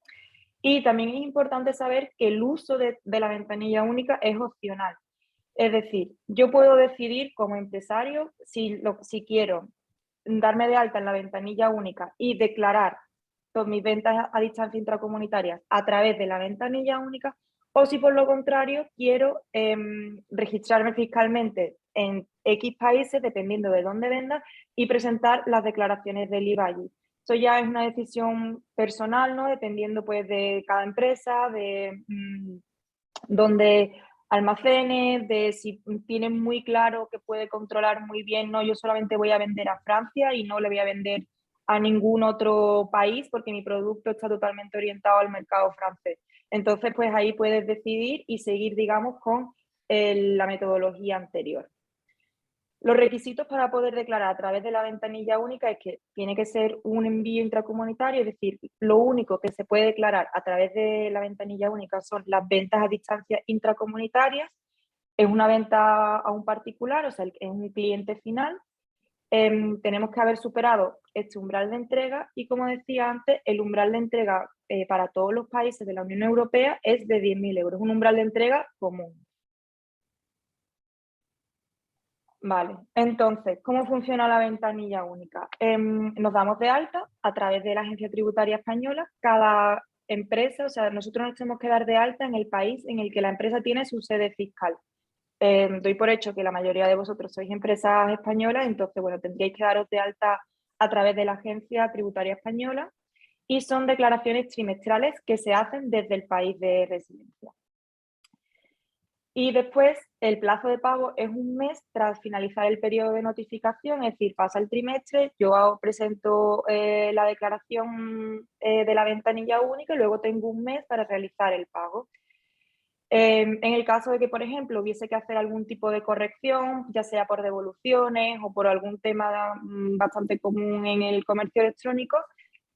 Y también es importante saber que el uso de la ventanilla única es opcional. Es decir, yo puedo decidir como empresario si quiero darme de alta en la ventanilla única y declarar todas mis ventas a distancia intracomunitarias a través de la ventanilla única, o si por lo contrario quiero registrarme fiscalmente en X países, dependiendo de dónde venda, y presentar las declaraciones del IVA allí. Eso ya es una decisión personal, ¿no? Dependiendo pues de cada empresa, de dónde almacenes, de si tienen muy claro que puede controlar muy bien, no, yo solamente voy a vender a Francia y no le voy a vender a ningún otro país porque mi producto está totalmente orientado al mercado francés. Entonces, pues ahí puedes decidir y seguir, digamos, con la metodología anterior. Los requisitos para poder declarar a través de la ventanilla única es que tiene que ser un envío intracomunitario, es decir, lo único que se puede declarar a través de la ventanilla única son las ventas a distancia intracomunitarias, es una venta a un particular, o sea, es un cliente final. Tenemos que haber superado este umbral de entrega y, como decía antes, el umbral de entrega para todos los países de la Unión Europea es de 10.000 euros, un umbral de entrega común. Vale, entonces, ¿cómo funciona la ventanilla única? Nos damos de alta a través de la Agencia Tributaria Española. Cada empresa, o sea, nosotros nos tenemos que dar de alta en el país en el que la empresa tiene su sede fiscal. doy por hecho que la mayoría de vosotros sois empresas españolas, entonces, bueno, tendríais que daros de alta a través de la Agencia Tributaria Española y son declaraciones trimestrales que se hacen desde el país de residencia. Y después, el plazo de pago es un mes tras finalizar el periodo de notificación, es decir, pasa el trimestre, yo presento la declaración de la ventanilla única y luego tengo un mes para realizar el pago. En el caso de que, por ejemplo, hubiese que hacer algún tipo de corrección, ya sea por devoluciones o por algún tema bastante común en el comercio electrónico,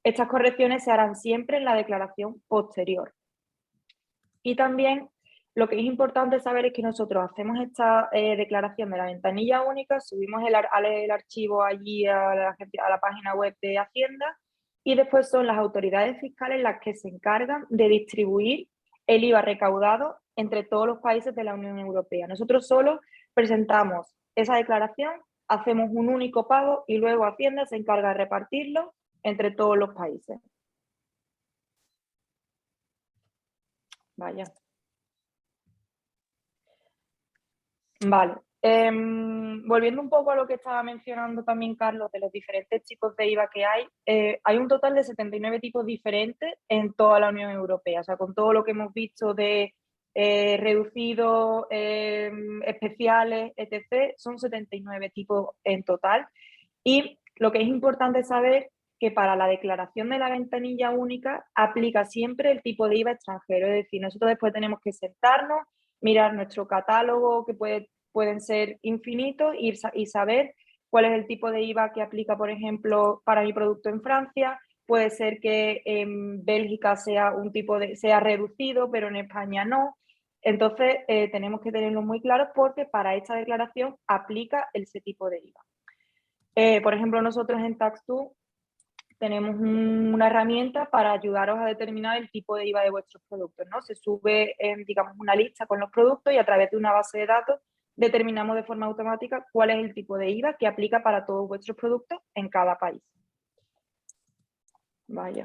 estas correcciones se harán siempre en la declaración posterior. Y también lo que es importante saber es que nosotros hacemos esta declaración de la ventanilla única, subimos el archivo allí a la página web de Hacienda y después son las autoridades fiscales las que se encargan de distribuir el IVA recaudado entre todos los países de la Unión Europea. Nosotros solo presentamos esa declaración, hacemos un único pago y luego Hacienda se encarga de repartirlo entre todos los países. Vaya. Vale. Volviendo un poco a lo que estaba mencionando también Carlos, de los diferentes tipos de IVA que hay un total de 79 tipos diferentes en toda la Unión Europea. O sea, con todo lo que hemos visto de reducidos, especiales, etc., son 79 tipos en total. Y lo que es importante saber que para la declaración de la ventanilla única aplica siempre el tipo de IVA extranjero. Es decir, nosotros después tenemos que sentarnos, mirar nuestro catálogo, que pueden ser infinitos, y saber cuál es el tipo de IVA que aplica, por ejemplo, para mi producto en Francia. Puede ser que en Bélgica sea sea reducido, pero en España no. Entonces, tenemos que tenerlo muy claro porque para esta declaración aplica ese tipo de IVA. Por ejemplo, nosotros en Tax2 tenemos una herramienta para ayudaros a determinar el tipo de IVA de vuestros productos, ¿no? Se sube, digamos, una lista con los productos y a través de una base de datos determinamos de forma automática cuál es el tipo de IVA que aplica para todos vuestros productos en cada país. Vaya.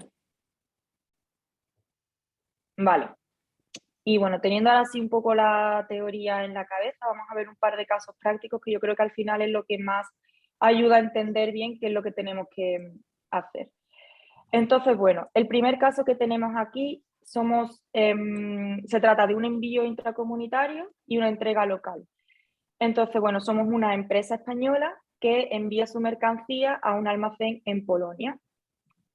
Vale. Y bueno, teniendo ahora sí un poco la teoría en la cabeza, vamos a ver un par de casos prácticos que yo creo que al final es lo que más ayuda a entender bien qué es lo que tenemos que hacer. Entonces, bueno, el primer caso que tenemos aquí se trata de un envío intracomunitario y una entrega local. Entonces, bueno, somos una empresa española que envía su mercancía a un almacén en Polonia.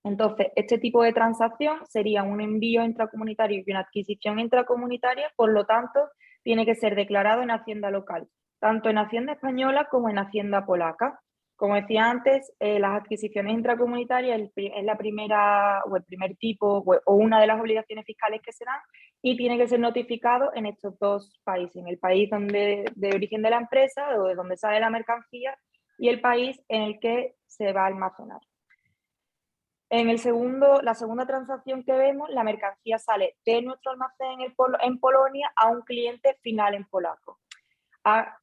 Entonces, este tipo de transacción sería un envío intracomunitario y una adquisición intracomunitaria, por lo tanto, tiene que ser declarado en Hacienda local, tanto en Hacienda española como en Hacienda polaca. Como decía antes, las adquisiciones intracomunitarias es la primera o el primer tipo o una de las obligaciones fiscales que se dan y tiene que ser notificado en estos dos países, en el país de origen de la empresa o de donde sale la mercancía y el país en el que se va a almacenar. En la segunda transacción que vemos, la mercancía sale de nuestro almacén en Polonia a un cliente final en polaco. A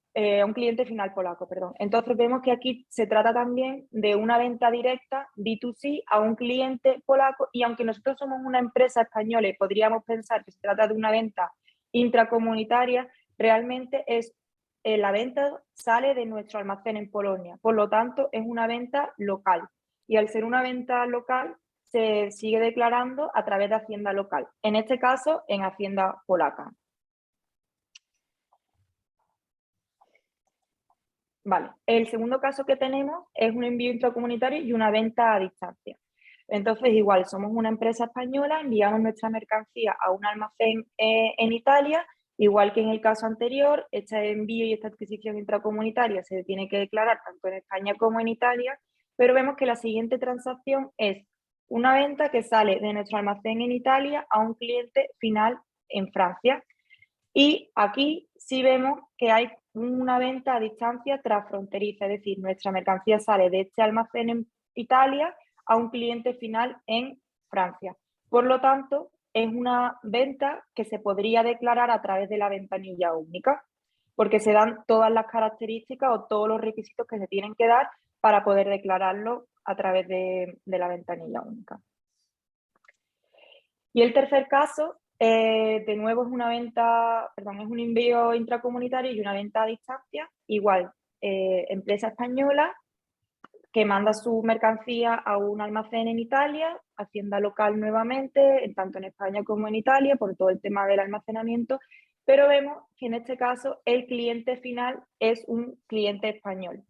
un cliente final polaco, perdón. Entonces vemos que aquí se trata también de una venta directa B2C a un cliente polaco y aunque nosotros somos una empresa española y podríamos pensar que se trata de una venta intracomunitaria, realmente la venta sale de nuestro almacén en Polonia, por lo tanto es una venta local. Y al ser una venta local, se sigue declarando a través de Hacienda local, en este caso en Hacienda polaca. Vale, el segundo caso que tenemos es un envío intracomunitario y una venta a distancia. Entonces, igual, somos una empresa española, enviamos nuestra mercancía a un almacén en Italia, igual que en el caso anterior, este envío y esta adquisición intracomunitaria se tiene que declarar tanto en España como en Italia, pero vemos que la siguiente transacción es una venta que sale de nuestro almacén en Italia a un cliente final en Francia. Y aquí sí vemos que hay una venta a distancia transfronteriza, es decir, nuestra mercancía sale de este almacén en Italia a un cliente final en Francia. Por lo tanto, es una venta que se podría declarar a través de la ventanilla única, porque se dan todas las características o todos los requisitos que se tienen que dar para poder declararlo a través de la ventanilla única. Y el tercer caso De nuevo es una venta, perdón, es un envío intracomunitario y una venta a distancia. Igual, empresa española que manda su mercancía a un almacén en Italia, hacienda local nuevamente, tanto en España como en Italia, por todo el tema del almacenamiento, pero vemos que en este caso el cliente final es un cliente español.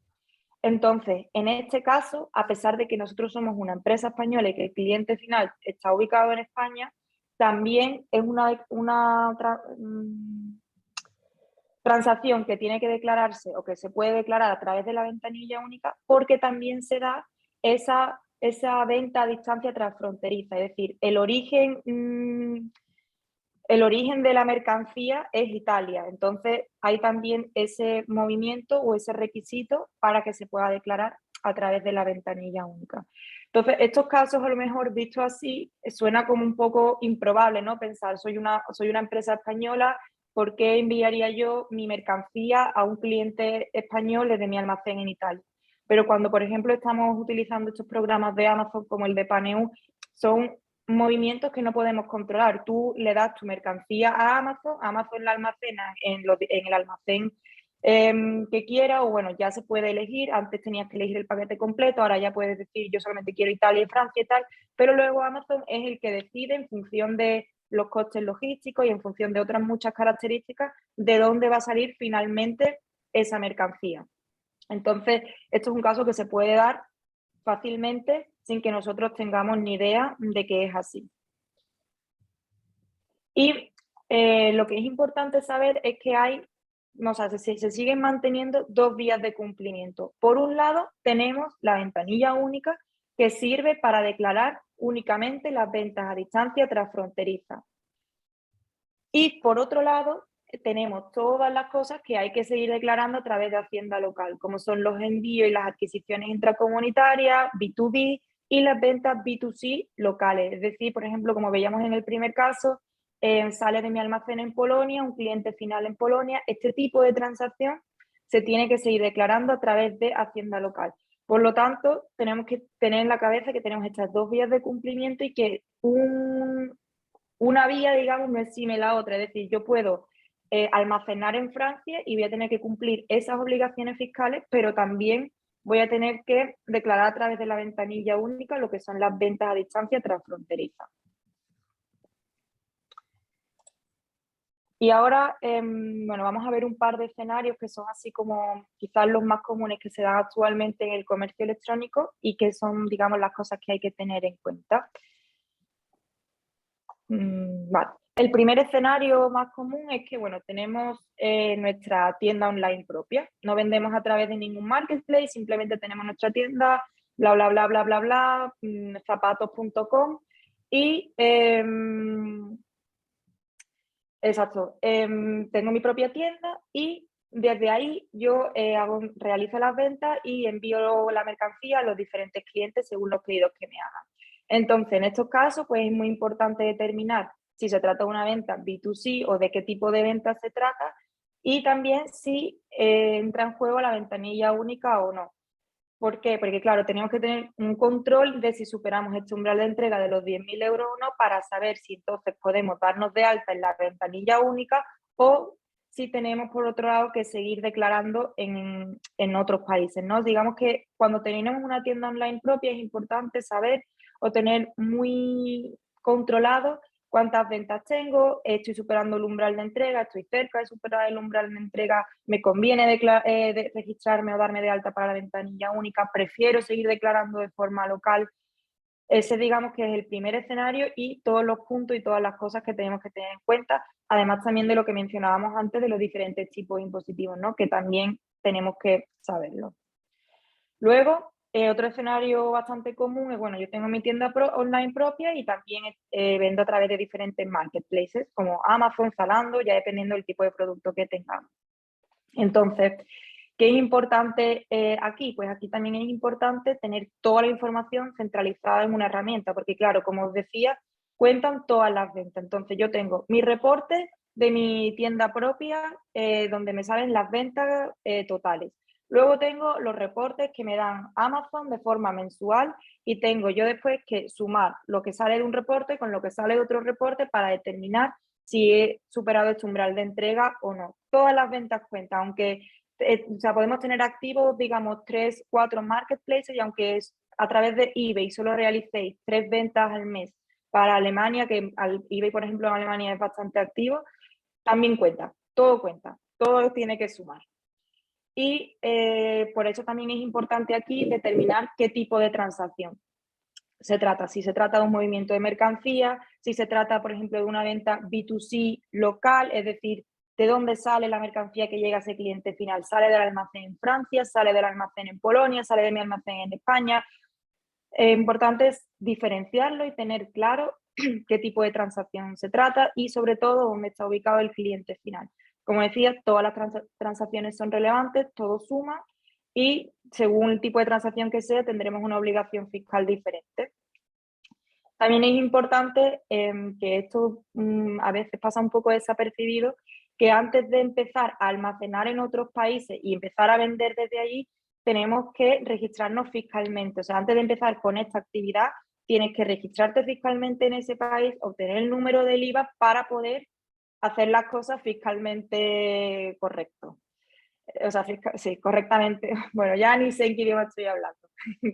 Entonces, en este caso, a pesar de que nosotros somos una empresa española y que el cliente final está ubicado en España, también es una transacción que tiene que declararse o que se puede declarar a través de la ventanilla única, porque también se da esa venta a distancia transfronteriza, es decir, el origen de la mercancía es Italia, entonces hay también ese movimiento o ese requisito para que se pueda declarar a través de la ventanilla única. Entonces, estos casos a lo mejor visto así suena como un poco improbable, ¿no? Pensar, soy una empresa española, ¿por qué enviaría yo mi mercancía a un cliente español desde mi almacén en Italia? Pero cuando, por ejemplo, estamos utilizando estos programas de Amazon como el de Paneu, son movimientos que no podemos controlar. Tú le das tu mercancía a Amazon la almacena en el almacén que quiera, o bueno, ya se puede elegir. Antes tenías que elegir el paquete completo, ahora ya puedes decir yo solamente quiero Italia y Francia y tal, pero luego Amazon es el que decide en función de los costes logísticos y en función de otras muchas características de dónde va a salir finalmente esa mercancía. Entonces, esto es un caso que se puede dar fácilmente sin que nosotros tengamos ni idea de que es así. Y lo que es importante saber es que se siguen manteniendo dos vías de cumplimiento. Por un lado, tenemos la ventanilla única que sirve para declarar únicamente las ventas a distancia transfronteriza. Y por otro lado, tenemos todas las cosas que hay que seguir declarando a través de Hacienda local, como son los envíos y las adquisiciones intracomunitarias, B2B y las ventas B2C locales. Es decir, por ejemplo, como veíamos en el primer caso, sale de mi almacén en Polonia, un cliente final en Polonia. Este tipo de transacción se tiene que seguir declarando a través de Hacienda local. Por lo tanto, tenemos que tener en la cabeza que tenemos estas dos vías de cumplimiento y que una vía, digamos, no exime la otra. Es decir, yo puedo almacenar en Francia y voy a tener que cumplir esas obligaciones fiscales, pero también voy a tener que declarar a través de la ventanilla única lo que son las ventas a distancia transfronteriza. Y ahora, bueno, vamos a ver un par de escenarios que son así como quizás los más comunes que se dan actualmente en el comercio electrónico y que son, digamos, las cosas que hay que tener en cuenta. Vale. El primer escenario más común es que, bueno, tenemos nuestra tienda online propia. No vendemos a través de ningún marketplace, simplemente tenemos nuestra tienda, bla, bla, bla, bla, bla, bla, zapatos.com y exacto, tengo mi propia tienda y desde ahí yo realizo las ventas y envío la mercancía a los diferentes clientes según los pedidos que me hagan. Entonces, en estos casos, pues es muy importante determinar si se trata de una venta B2C o de qué tipo de venta se trata y también si entra en juego la ventanilla única o no. ¿Por qué? Porque, claro, tenemos que tener un control de si superamos este umbral de entrega de los 10.000 euros o no para saber si entonces podemos darnos de alta en la ventanilla única o si tenemos, por otro lado, que seguir declarando en otros países, ¿no? Digamos que cuando tenemos una tienda online propia es importante saber o tener muy controlado cuántas ventas tengo, estoy superando el umbral de entrega, estoy cerca de superar el umbral de entrega, me conviene registrarme o darme de alta para la ventanilla única, prefiero seguir declarando de forma local. Ese digamos que es el primer escenario y todos los puntos y todas las cosas que tenemos que tener en cuenta, además también de lo que mencionábamos antes de los diferentes tipos impositivos, ¿no? Que también tenemos que saberlo. Luego, otro escenario bastante común es, bueno, yo tengo mi tienda online propia y también vendo a través de diferentes marketplaces como Amazon, Zalando, ya dependiendo del tipo de producto que tengamos. Entonces, ¿qué es importante aquí? Pues aquí también es importante tener toda la información centralizada en una herramienta, porque claro, como os decía, cuentan todas las ventas. Entonces, yo tengo mi reporte de mi tienda propia, donde me salen las ventas totales. Luego tengo los reportes que me dan Amazon de forma mensual y tengo yo después que sumar lo que sale de un reporte con lo que sale de otro reporte para determinar si he superado este umbral de entrega o no. Todas las ventas cuentan, aunque o sea, podemos tener activos, digamos, 3, 4 marketplaces y aunque a través de eBay solo realicéis 3 ventas al mes para Alemania, que eBay, por ejemplo, en Alemania es bastante activo, también cuenta, todo tiene que sumar. Y por eso también es importante aquí determinar qué tipo de transacción se trata. Si se trata de un movimiento de mercancía, si se trata, por ejemplo, de una venta B2C local, es decir, de dónde sale la mercancía que llega a ese cliente final. ¿Sale del almacén en Francia? ¿Sale del almacén en Polonia? ¿Sale de mi almacén en España? Importante es diferenciarlo y tener claro qué tipo de transacción se trata y sobre todo dónde está ubicado el cliente final. Como decía, todas las transacciones son relevantes, todo suma y según el tipo de transacción que sea tendremos una obligación fiscal diferente. También es importante que esto a veces pasa un poco desapercibido, que antes de empezar a almacenar en otros países y empezar a vender desde allí, tenemos que registrarnos fiscalmente. O sea, antes de empezar con esta actividad, tienes que registrarte fiscalmente en ese país, obtener el número del IVA para poder hacer las cosas fiscalmente correcto. O sea, sí, correctamente. Bueno, ya ni sé en qué idioma estoy hablando,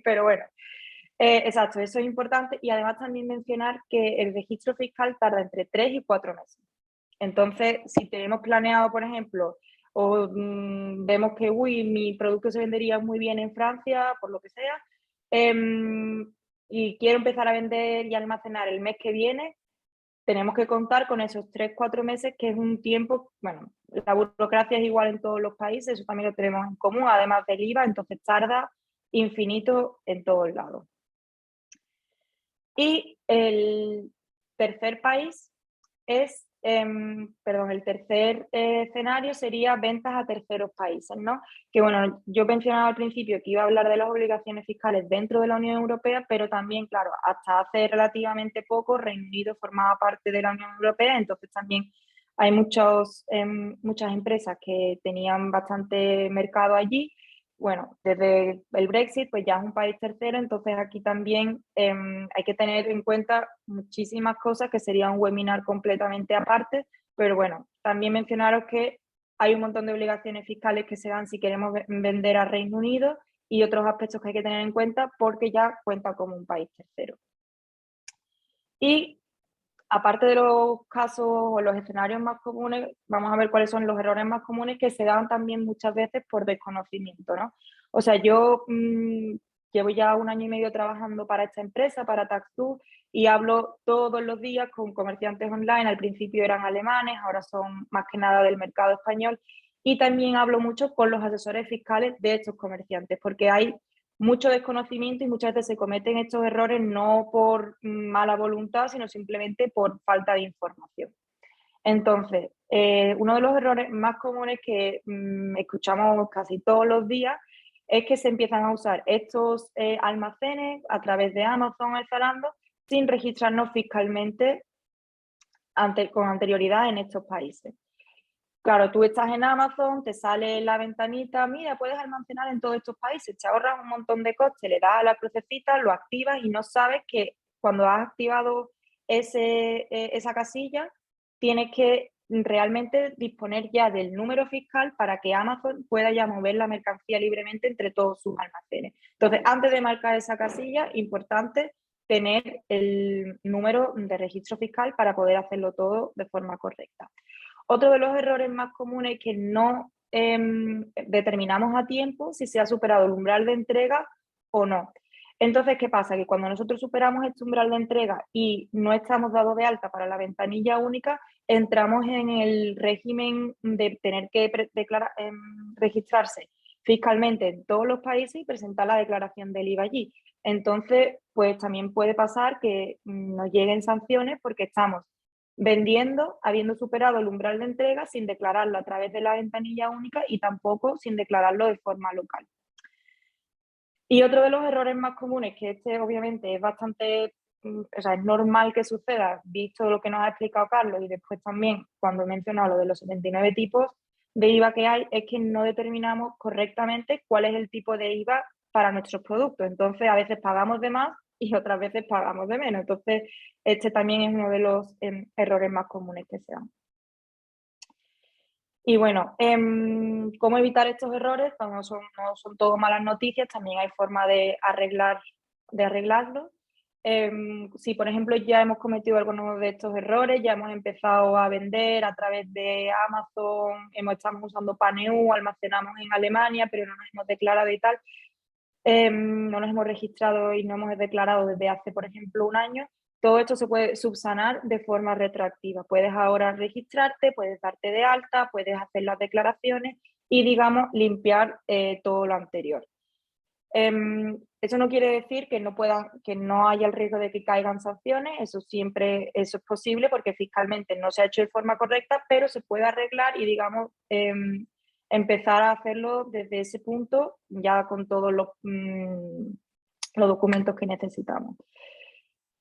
pero bueno. Exacto, eso es importante y además también mencionar que el registro fiscal tarda entre 3 y 4 meses. Entonces, si tenemos planeado, por ejemplo, o vemos que mi producto se vendería muy bien en Francia, por lo que sea, y quiero empezar a vender y almacenar el mes que viene, tenemos que contar con esos 3-4 meses, que es un tiempo, bueno, la burocracia es igual en todos los países, eso también lo tenemos en común, además del IVA, entonces tarda infinito en todos lados. Y el tercer país es, el tercer escenario sería ventas a terceros países, ¿no? Que bueno, yo mencionaba al principio que iba a hablar de las obligaciones fiscales dentro de la Unión Europea, pero también, claro, hasta hace relativamente poco Reino Unido formaba parte de la Unión Europea, entonces también hay muchas empresas que tenían bastante mercado allí. Bueno, desde el Brexit, pues ya es un país tercero, entonces aquí también hay que tener en cuenta muchísimas cosas que sería un webinar completamente aparte, pero bueno, también mencionaros que hay un montón de obligaciones fiscales que se dan si queremos vender a Reino Unido y otros aspectos que hay que tener en cuenta porque ya cuenta como un país tercero. Y aparte de los casos o los escenarios más comunes, vamos a ver cuáles son los errores más comunes que se dan también muchas veces por desconocimiento, ¿no? O sea, yo llevo ya 1 año y medio trabajando para esta empresa, para Taxu, y hablo todos los días con comerciantes online. Al principio eran alemanes, ahora son más que nada del mercado español. Y también hablo mucho con los asesores fiscales de estos comerciantes, porque hay mucho desconocimiento y muchas veces se cometen estos errores no por mala voluntad, sino simplemente por falta de información. Entonces, uno de los errores más comunes que escuchamos casi todos los días es que se empiezan a usar estos almacenes a través de Amazon o Zalando sin registrarnos fiscalmente con anterioridad en estos países. Claro, tú estás en Amazon, te sale la ventanita, mira, puedes almacenar en todos estos países, te ahorras un montón de costes, le das a la crucecita, lo activas y no sabes que cuando has activado esa casilla, tienes que realmente disponer ya del número fiscal para que Amazon pueda ya mover la mercancía libremente entre todos sus almacenes. Entonces, antes de marcar esa casilla, importante tener el número de registro fiscal para poder hacerlo todo de forma correcta. Otro de los errores más comunes es que no determinamos a tiempo si se ha superado el umbral de entrega o no. Entonces, ¿qué pasa? Que cuando nosotros superamos este umbral de entrega y no estamos dados de alta para la ventanilla única, entramos en el régimen de tener que registrarse fiscalmente en todos los países y presentar la declaración del IVA allí. Entonces, pues también puede pasar que nos lleguen sanciones porque estamos vendiendo, habiendo superado el umbral de entrega sin declararlo a través de la ventanilla única y tampoco sin declararlo de forma local. Y otro de los errores más comunes, que este obviamente es bastante, o sea, es normal que suceda, visto lo que nos ha explicado Carlos y después también cuando he mencionado lo de los 79 tipos, de IVA que hay es que no determinamos correctamente cuál es el tipo de IVA para nuestros productos. Entonces, a veces pagamos de más y otras veces pagamos de menos. Entonces, este también es uno de los errores más comunes que se dan. Y bueno, ¿cómo evitar estos errores? No son todo malas noticias, también hay forma de arreglarlo. Si, por ejemplo, ya hemos cometido algunos de estos errores, ya hemos empezado a vender a través de Amazon, estamos usando PANEU, almacenamos en Alemania, pero no nos hemos declarado y tal, no nos hemos registrado y no hemos declarado desde hace, por ejemplo, un año, todo esto se puede subsanar de forma retroactiva. Puedes ahora registrarte, puedes darte de alta, puedes hacer las declaraciones y, digamos, limpiar todo lo anterior. Eso no quiere decir que no haya el riesgo de que caigan sanciones, eso es posible porque fiscalmente no se ha hecho de forma correcta, pero se puede arreglar y, digamos, empezar a hacerlo desde ese punto, ya con todos los documentos que necesitamos.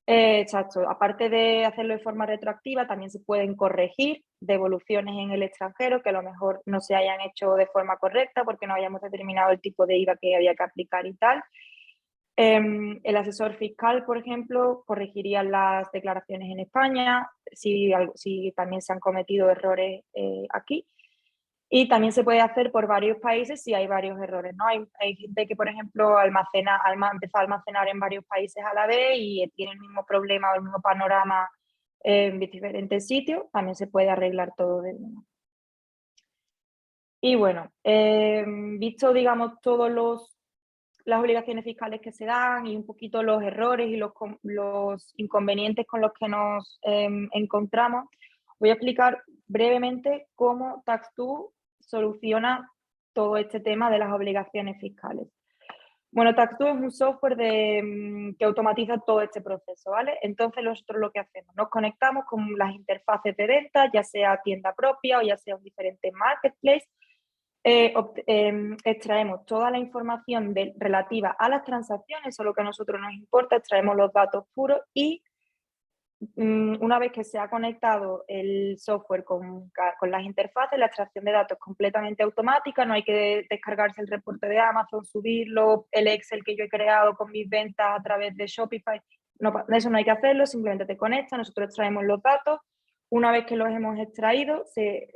Exacto. Aparte de hacerlo de forma retroactiva, también se pueden corregir devoluciones en el extranjero que a lo mejor no se hayan hecho de forma correcta porque no hayamos determinado el tipo de IVA que había que aplicar y tal. El asesor fiscal, por ejemplo, corregiría las declaraciones en España si también se han cometido errores aquí. Y también se puede hacer por varios países si hay varios errores, ¿no? Hay gente que, por ejemplo, empieza a almacenar en varios países a la vez y tiene el mismo problema o el mismo panorama en diferentes sitios. También se puede arreglar todo de uno. Y bueno, visto, digamos, todas las obligaciones fiscales que se dan y un poquito los errores y los inconvenientes con los que nos encontramos, voy a explicar brevemente cómo Tax2 soluciona todo este tema de las obligaciones fiscales. Bueno, Tax2 es un software que automatiza todo este proceso, ¿vale? Entonces nosotros lo que hacemos, nos conectamos con las interfaces de venta, ya sea tienda propia o ya sea un diferente marketplace, extraemos toda la información relativa a las transacciones, eso es lo que a nosotros nos importa, extraemos los datos puros y una vez que se ha conectado el software con las interfaces, la extracción de datos es completamente automática, no hay que descargarse el reporte de Amazon, subirlo, el Excel que yo he creado con mis ventas a través de Shopify, no, eso no hay que hacerlo, simplemente te conectas, nosotros extraemos los datos, una vez que los hemos extraído, se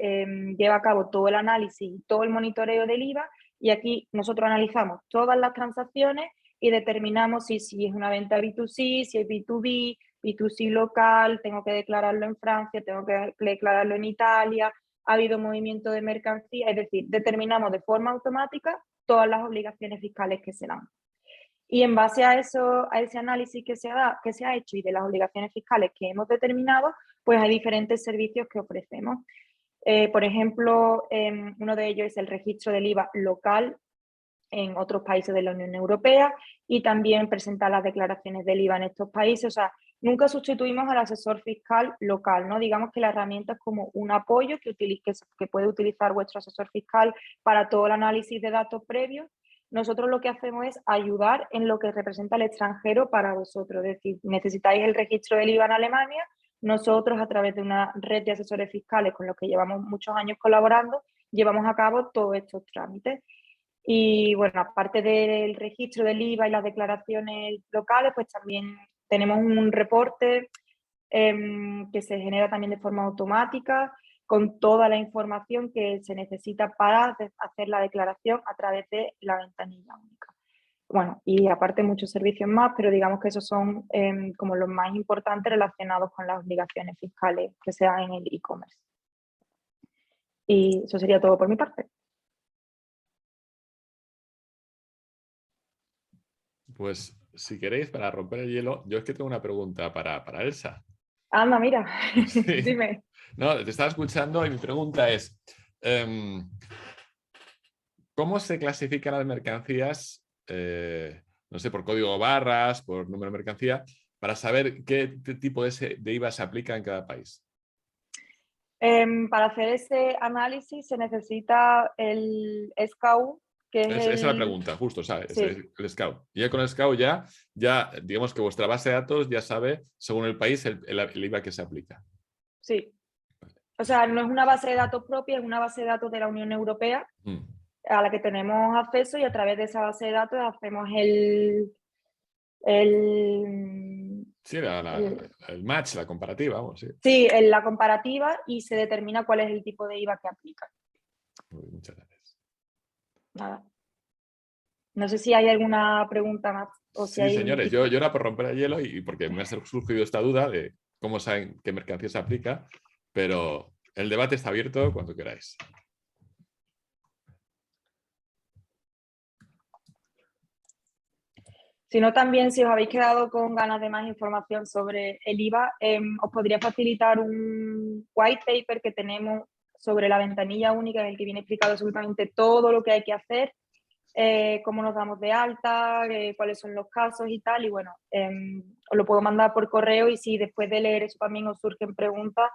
lleva a cabo todo el análisis y todo el monitoreo del IVA y aquí nosotros analizamos todas las transacciones y determinamos si es una venta B2C, si es B2B, B2C local, tengo que declararlo en Francia, tengo que declararlo en Italia, ha habido movimiento de mercancía, es decir, determinamos de forma automática todas las obligaciones fiscales que se dan. Y en base a ese análisis que se ha hecho y de las obligaciones fiscales que hemos determinado, pues hay diferentes servicios que ofrecemos. Por ejemplo, uno de ellos es el registro del IVA local en otros países de la Unión Europea y también presentar las declaraciones del IVA en estos países. O sea, nunca sustituimos al asesor fiscal local, ¿no? Digamos que la herramienta es como un apoyo que puede utilizar vuestro asesor fiscal para todo el análisis de datos previos. Nosotros lo que hacemos es ayudar en lo que representa el extranjero para vosotros. Es decir, necesitáis el registro del IVA en Alemania, nosotros a través de una red de asesores fiscales con los que llevamos muchos años colaborando, llevamos a cabo todos estos trámites. Y bueno, aparte del registro del IVA y las declaraciones locales, pues también tenemos un reporte que se genera también de forma automática con toda la información que se necesita para hacer la declaración a través de la ventanilla única. Bueno, y aparte muchos servicios más, pero digamos que esos son como los más importantes relacionados con las obligaciones fiscales que se dan en el e-commerce. Y eso sería todo por mi parte. Pues si queréis, para romper el hielo, yo es que tengo una pregunta para Elsa. Anda, mira, Sí. dime. No, te estaba escuchando y mi pregunta es, ¿cómo se clasifican las mercancías, no sé, por código barras, por número de mercancía, para saber qué tipo de IVA se aplica en cada país? Para hacer ese análisis se necesita el SKU, que es Esa es la pregunta, justo, ¿sabes? Sí. El SKU. Y ya con el SKU ya, digamos que vuestra base de datos ya sabe, según el país, el IVA que se aplica. Sí. O sea, no es una base de datos propia, es una base de datos de la Unión Europea a la que tenemos acceso y a través de esa base de datos hacemos Sí, el match, la comparativa, vamos, sí. Sí, la comparativa y se determina cuál es el tipo de IVA que aplica. Muchas gracias. Nada. No sé si hay alguna pregunta más. O si Sí, hay... señores, yo era por romper el hielo y porque me ha surgido esta duda de cómo saben qué mercancía se aplica, pero el debate está abierto cuando queráis. Si no, también si os habéis quedado con ganas de más información sobre el IVA, os podría facilitar un white paper que tenemos sobre la ventanilla única en el que viene explicado absolutamente todo lo que hay que hacer, cómo nos damos de alta, cuáles son los casos y tal. Y bueno, os lo puedo mandar por correo y si después de leer eso también os surgen preguntas,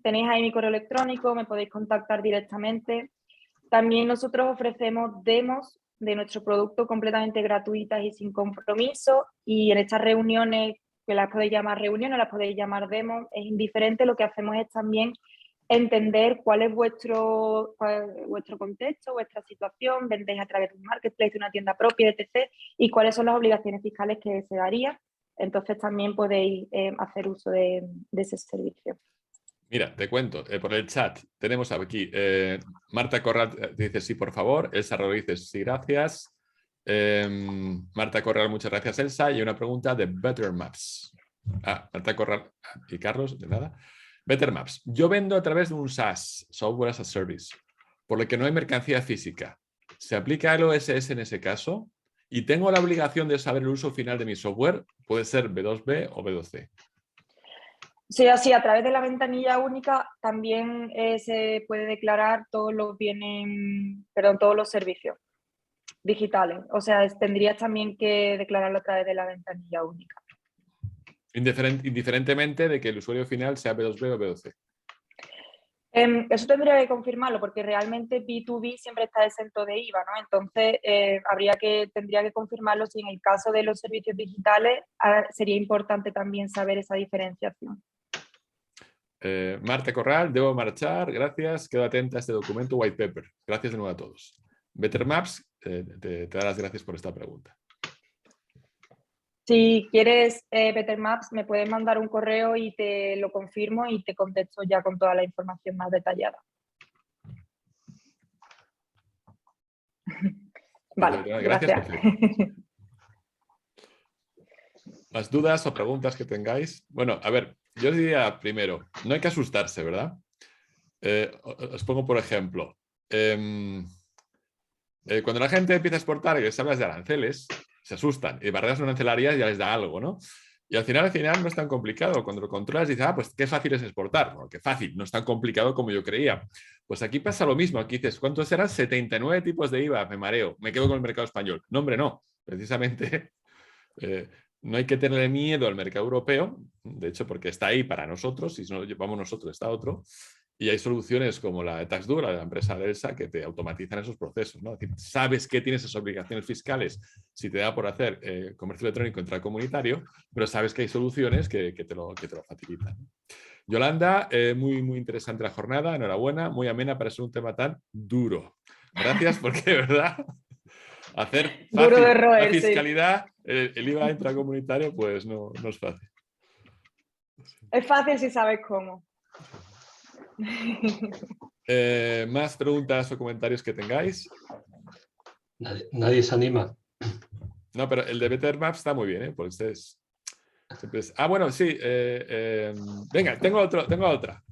tenéis ahí mi correo electrónico, me podéis contactar directamente. También nosotros ofrecemos demos de nuestro producto completamente gratuitas y sin compromiso, y en estas reuniones, que las podéis llamar reuniones, las podéis llamar demos, es indiferente, lo que hacemos es también entender cuál es vuestro contexto, vuestra situación, vendéis a través de un marketplace, de una tienda propia, etc., y cuáles son las obligaciones fiscales que se darían. Entonces también podéis hacer uso de ese servicio. Mira, te cuento, por el chat tenemos aquí, Marta Corral dice sí, por favor, Elsa Rodríguez dice sí, gracias. Marta Corral, muchas gracias, Elsa. Y una pregunta de Better Maps. Marta Corral y Carlos, de nada. Better Maps. Yo vendo a través de un SaaS, Software as a Service, por lo que no hay mercancía física. ¿Se aplica el OSS en ese caso? Y tengo la obligación de saber el uso final de mi software, puede ser B2B o B2C. Sí, así a través de la ventanilla única también se puede declarar todos los todos los servicios digitales. O sea, tendrías también que declararlo a través de la ventanilla única. Indiferentemente de que el usuario final sea B2B o B2C. Eso tendría que confirmarlo porque realmente B2B siempre está exento de IVA, ¿no? Entonces tendría que confirmarlo si en el caso de los servicios digitales sería importante también saber esa diferenciación. Marta Corral, debo marchar, gracias, quedo atenta a este documento white paper. Gracias de nuevo a todos. Better Maps, te da las gracias por esta pregunta. Si quieres Better Maps, me puedes mandar un correo y te lo confirmo y te contesto ya con toda la información más detallada. Vale, gracias. ¿Más dudas o preguntas que tengáis? Bueno, a ver, yo os diría primero, no hay que asustarse, ¿verdad? Os pongo por ejemplo, cuando la gente empieza a exportar y les hablas de aranceles, se asustan y barreras no arancelarias ya les da algo, ¿no? Y al final no es tan complicado. Cuando lo controlas dices, pues qué fácil es exportar. Bueno, qué fácil, no es tan complicado como yo creía. Pues aquí pasa lo mismo. Aquí dices, ¿cuántos eran? 79 tipos de IVA. Me mareo, me quedo con el mercado español. No, hombre, no. Precisamente no hay que tenerle miedo al mercado europeo, de hecho, porque está ahí para nosotros, y si no lo llevamos nosotros está otro. Y hay soluciones como la de TaxDo, de la empresa de Elsa, que te automatizan esos procesos, ¿no? Es decir, sabes que tienes esas obligaciones fiscales si te da por hacer comercio electrónico intracomunitario, pero sabes que hay soluciones que te lo facilitan. Yolanda, muy, muy interesante la jornada, enhorabuena, muy amena para ser un tema tan duro. Gracias porque, de verdad, hacer fácil la fiscalidad, el IVA intracomunitario, pues no es fácil. Es fácil si sabes cómo. ¿Más preguntas o comentarios que tengáis? Nadie se anima. No, pero el de Better Maps está muy bien, ¿eh? Porque bueno, sí. Venga, tengo otra.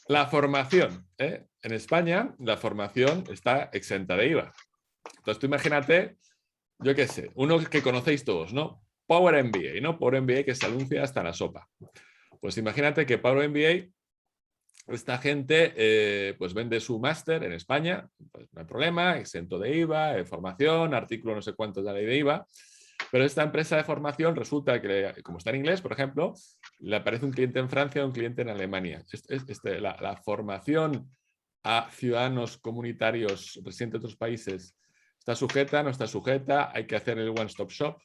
La formación, ¿eh? En España, la formación está exenta de IVA. Entonces, tú imagínate, yo qué sé, uno que conocéis todos, ¿no? Power MBA, ¿no? Power MBA que se anuncia hasta la sopa. Pues imagínate que Power MBA, esta gente pues vende su máster en España, pues no hay problema, exento de IVA, formación, artículo no sé cuántos de la ley de IVA, pero esta empresa de formación resulta que, como está en inglés, por ejemplo, le aparece un cliente en Francia o un cliente en Alemania. La formación a ciudadanos comunitarios residentes de otros países, ¿está sujeta? ¿No está sujeta? ¿Hay que hacer el one-stop shop?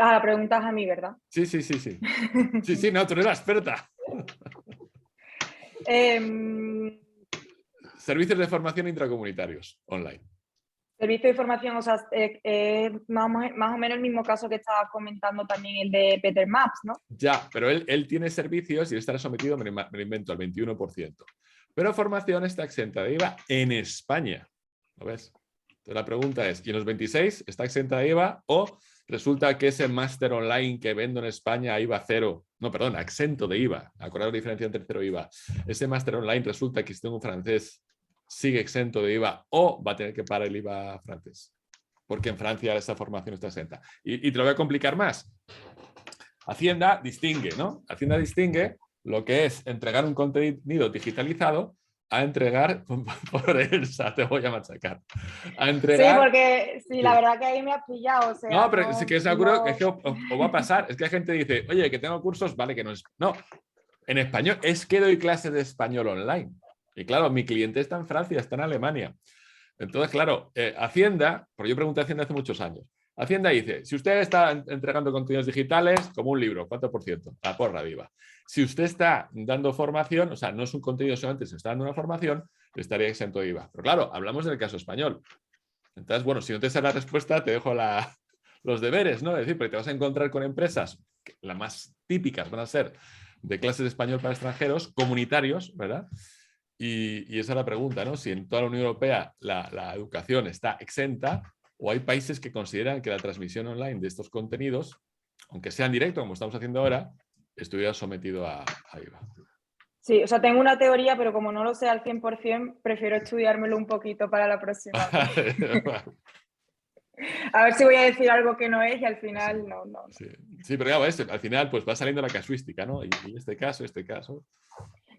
Ah, la pregunta es a mí, ¿verdad? Sí. Sí, no, tú eres la experta. Servicios de formación intracomunitarios online. Servicio de formación, o sea, más o menos el mismo caso que estaba comentando también el de Better Maps, ¿no? Ya, pero él tiene servicios y estará sometido, me lo invento, al 21%. Pero formación está exenta de IVA en España. ¿Lo ves? Entonces la pregunta es, ¿y en los 26 está exenta de IVA o resulta que ese máster online que vendo en España a IVA cero, no, perdón, exento de IVA, acordar la diferencia entre cero IVA, ese máster online resulta que si tengo un francés sigue exento de IVA o va a tener que pagar el IVA francés? Porque en Francia esa formación está exenta. Y te lo voy a complicar más. Hacienda distingue, ¿no? Hacienda distingue lo que es entregar un contenido digitalizado a entregar, por Elsa, te voy a machacar. A entregar... Sí, porque sí, la verdad que ahí me has pillado. O sea, no, pero sí que seguro que os va a pasar. Es que hay gente que dice, oye, que tengo cursos, vale, que no es... No, en español, es que doy clases de español online. Y claro, mi cliente está en Francia, está en Alemania. Entonces, claro, Hacienda, porque yo pregunté a Hacienda hace muchos años, Hacienda dice, si usted está entregando contenidos digitales, como un libro, ¿cuánto por ciento? La porra viva. Si usted está dando formación, o sea, no es un contenido solamente, se está dando una formación, estaría exento de IVA. Pero claro, hablamos del caso español. Entonces, bueno, si no te sale la respuesta, te dejo los deberes, ¿no? Es decir, porque te vas a encontrar con empresas, que las más típicas van a ser de clases de español para extranjeros, comunitarios, ¿verdad? Y esa es la pregunta, ¿no? Si en toda la Unión Europea la educación está exenta o hay países que consideran que la transmisión online de estos contenidos, aunque sea en directo, como estamos haciendo ahora, estuviera sometido a IVA. Sí, o sea, tengo una teoría, pero como no lo sé al 100%, prefiero estudiármelo un poquito para la próxima vez. A ver si voy a decir algo que no es y al final no. Sí, pero ya ves, al final pues va saliendo la casuística, ¿no? Y este caso.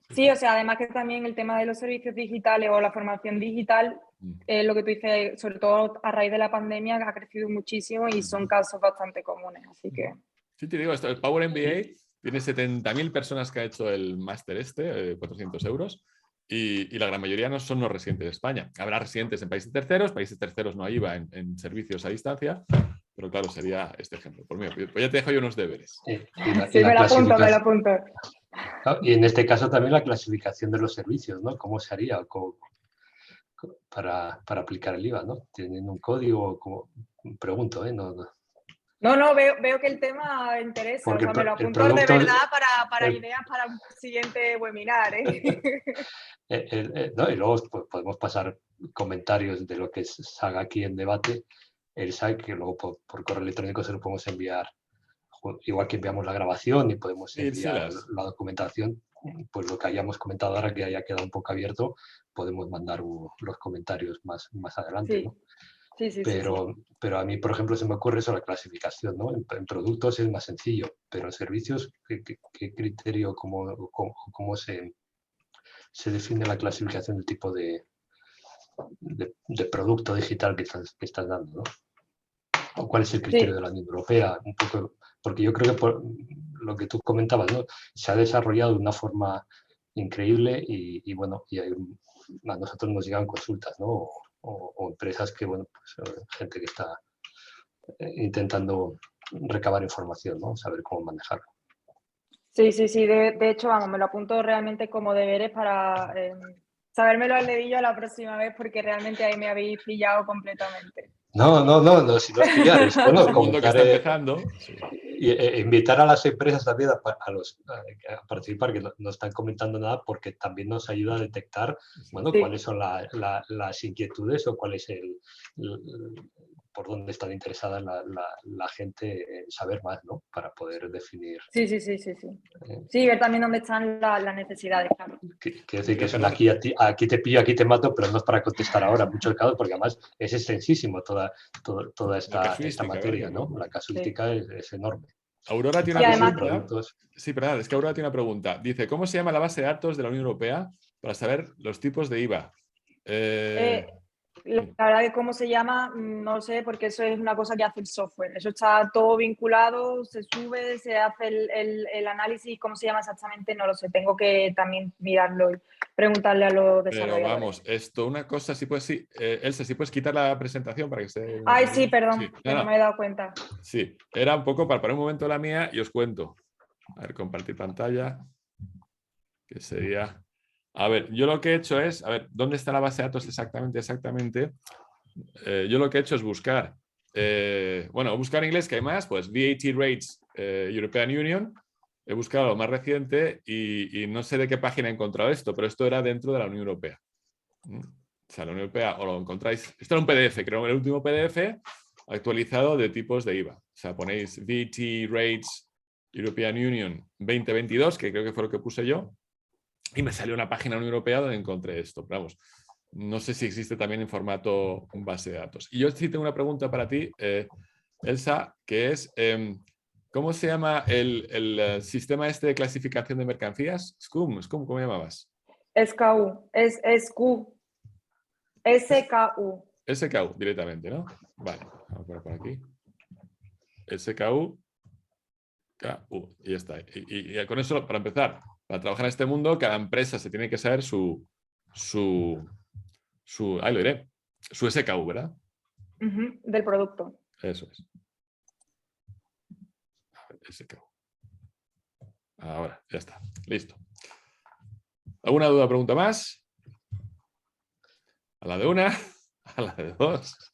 Sí, o sea, además que también el tema de los servicios digitales o la formación digital, lo que tú dices, sobre todo a raíz de la pandemia, ha crecido muchísimo y son casos bastante comunes, así que... Sí, te digo, el Power MBA tiene 70.000 personas que ha hecho el máster 400 euros, y la gran mayoría no son los residentes de España. Habrá residentes en países terceros no hay IVA en servicios a distancia, pero claro, sería este ejemplo. Por mí, pues ya te dejo yo unos deberes. Sí, me lo apunto. Y en este caso también la clasificación de los servicios, ¿no? ¿Cómo se haría para aplicar el IVA, ¿no? ¿Tienen un código? Pregunto, ¿eh? No, veo que el tema interesa. Porque o sea, me lo apunto de verdad para ideas para un siguiente webinar, ¿eh? No, y luego pues, podemos pasar comentarios de lo que se haga aquí en debate, que luego por correo electrónico se lo podemos enviar, igual que enviamos la grabación y podemos enviar la documentación, pues lo que hayamos comentado ahora que haya quedado un poco abierto, podemos mandar los comentarios más adelante, sí. ¿no? Sí. Pero a mí, por ejemplo, se me ocurre eso, la clasificación, ¿no? En productos es más sencillo, pero en servicios, ¿qué criterio, cómo se define la clasificación del tipo de producto digital que estás dando, ¿no? ¿O cuál es el criterio de la Unión Europea? Un poco, porque yo creo que por lo que tú comentabas, ¿no? Se ha desarrollado de una forma increíble y bueno, a nosotros nos llegan consultas, ¿no? O empresas que, bueno, pues gente que está intentando recabar información, ¿no? Saber cómo manejarlo. Sí. De hecho, vamos, me lo apunto realmente como deberes para sabérmelo al dedillo la próxima vez, porque realmente ahí me habéis pillado completamente. No, si no es pillar, es bueno, todo el mundo que está empezando. Sí. Invitar a las empresas también a participar, que no están comentando nada, porque también nos ayuda a detectar, bueno, cuáles son las inquietudes o cuál es por dónde están interesadas la gente en saber más, ¿no? Para poder definir. Sí. Sí, ver también dónde están las necesidades, claro. Quiero decir que son aquí te pillo, aquí te mato, pero no es para contestar ahora, muchos casos, porque además es extensísimo toda esta materia, ¿no? La casuística es enorme. Aurora tiene una pregunta. Sí, perdón, es que Aurora tiene una pregunta. Dice, ¿cómo se llama la base de datos de la Unión Europea para saber los tipos de IVA? La verdad verdad que cómo se llama, no lo sé, porque eso es una cosa que hace el software. Eso está todo vinculado, se sube, se hace el análisis, cómo se llama exactamente, no lo sé. Tengo que también mirarlo y preguntarle a los Pero desarrolladores. vamos, esto, una cosa, si puedes, sí, Elsa, si puedes quitar la presentación para que esté... Ay, sí, perdón, Sí, que no me he dado cuenta. sí, era un poco para poner un momento la mía y os cuento. A ver, compartir pantalla, que sería... A ver, yo lo que he hecho es, a ver, ¿dónde está la base de datos exactamente? Yo lo que he hecho es buscar, bueno, buscar en inglés, que hay más, pues VAT Rates European Union. He buscado lo más reciente y no sé de qué página he encontrado esto, pero esto era dentro de la Unión Europea. O sea, la Unión Europea, o lo encontráis, esto era un PDF, creo, el último PDF actualizado de tipos de IVA. O sea, ponéis VAT Rates European Union 2022, que creo que fue lo que puse yo, y me salió una página de la Unión Europea donde encontré esto. Pero vamos, no sé si existe también en formato base de datos. Y yo sí tengo una pregunta para ti, Elsa, que es, ¿cómo se llama el sistema este de clasificación de mercancías? SCUM, ¿cómo llamabas? SKU, es SKU. SKU. SKU directamente, ¿no? Vale, vamos a poner por aquí. SKU, KU, y ya está. Y con eso, para empezar, para trabajar en este mundo, cada empresa se tiene que saber su ahí lo diré, su SKU, ¿verdad? Del producto. Eso es. SKU. Ahora, ya está. Listo. ¿Alguna duda o pregunta más? A la de una, a la de dos.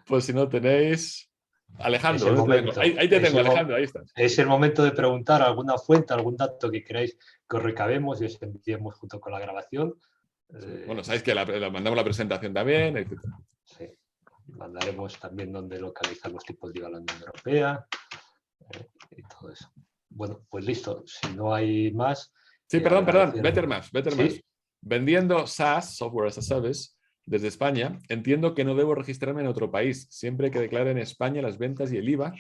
Pues si no tenéis... Alejandro, ahí te tengo, Alejandro, ahí estás. Es el momento de preguntar alguna fuente, algún dato que queráis que os recabemos y os enviemos junto con la grabación. Sí. Bueno, sabéis que mandamos la presentación también, etc. Sí. Mandaremos también dónde localizar los tipos de IVA de la Unión Europea y todo eso. Bueno, pues listo. Si no hay más... Sí, perdón, better más. ¿Sí? Vendiendo SaaS, Software as a Service, desde España, entiendo que no debo registrarme en otro país, siempre que declare en España las ventas y el IVA.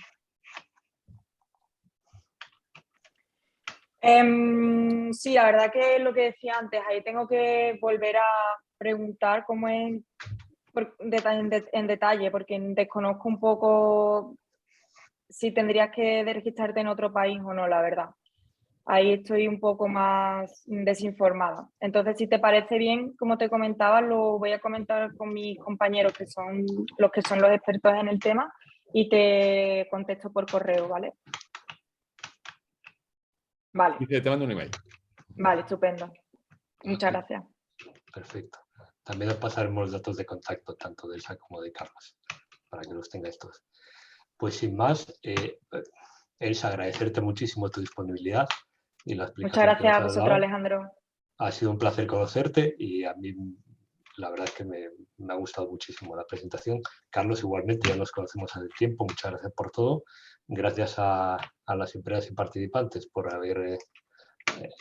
Sí, la verdad que lo que decía antes, ahí tengo que volver a preguntar cómo es en detalle, porque desconozco un poco si tendrías que registrarte en otro país o no, la verdad. Ahí estoy un poco más desinformada. Entonces, si te parece bien, como te comentaba, lo voy a comentar con mis compañeros que son los expertos en el tema y te contesto por correo, ¿vale? Vale. Dice, te mando un email. Vale, estupendo. Muchas gracias. Perfecto. También os pasaremos los datos de contacto tanto de Elsa como de Carlos para que los tengáis todos. Pues sin más, Elsa, agradecerte muchísimo tu disponibilidad y la explicación. Muchas gracias a vosotros, Alejandro. Ha sido un placer conocerte y a mí la verdad es que me ha gustado muchísimo la presentación. Carlos, igualmente, ya nos conocemos hace tiempo. Muchas gracias por todo. Gracias a las empresas y participantes por haber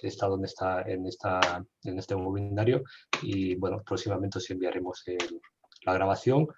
estado en este webinario y bueno, próximamente os enviaremos la grabación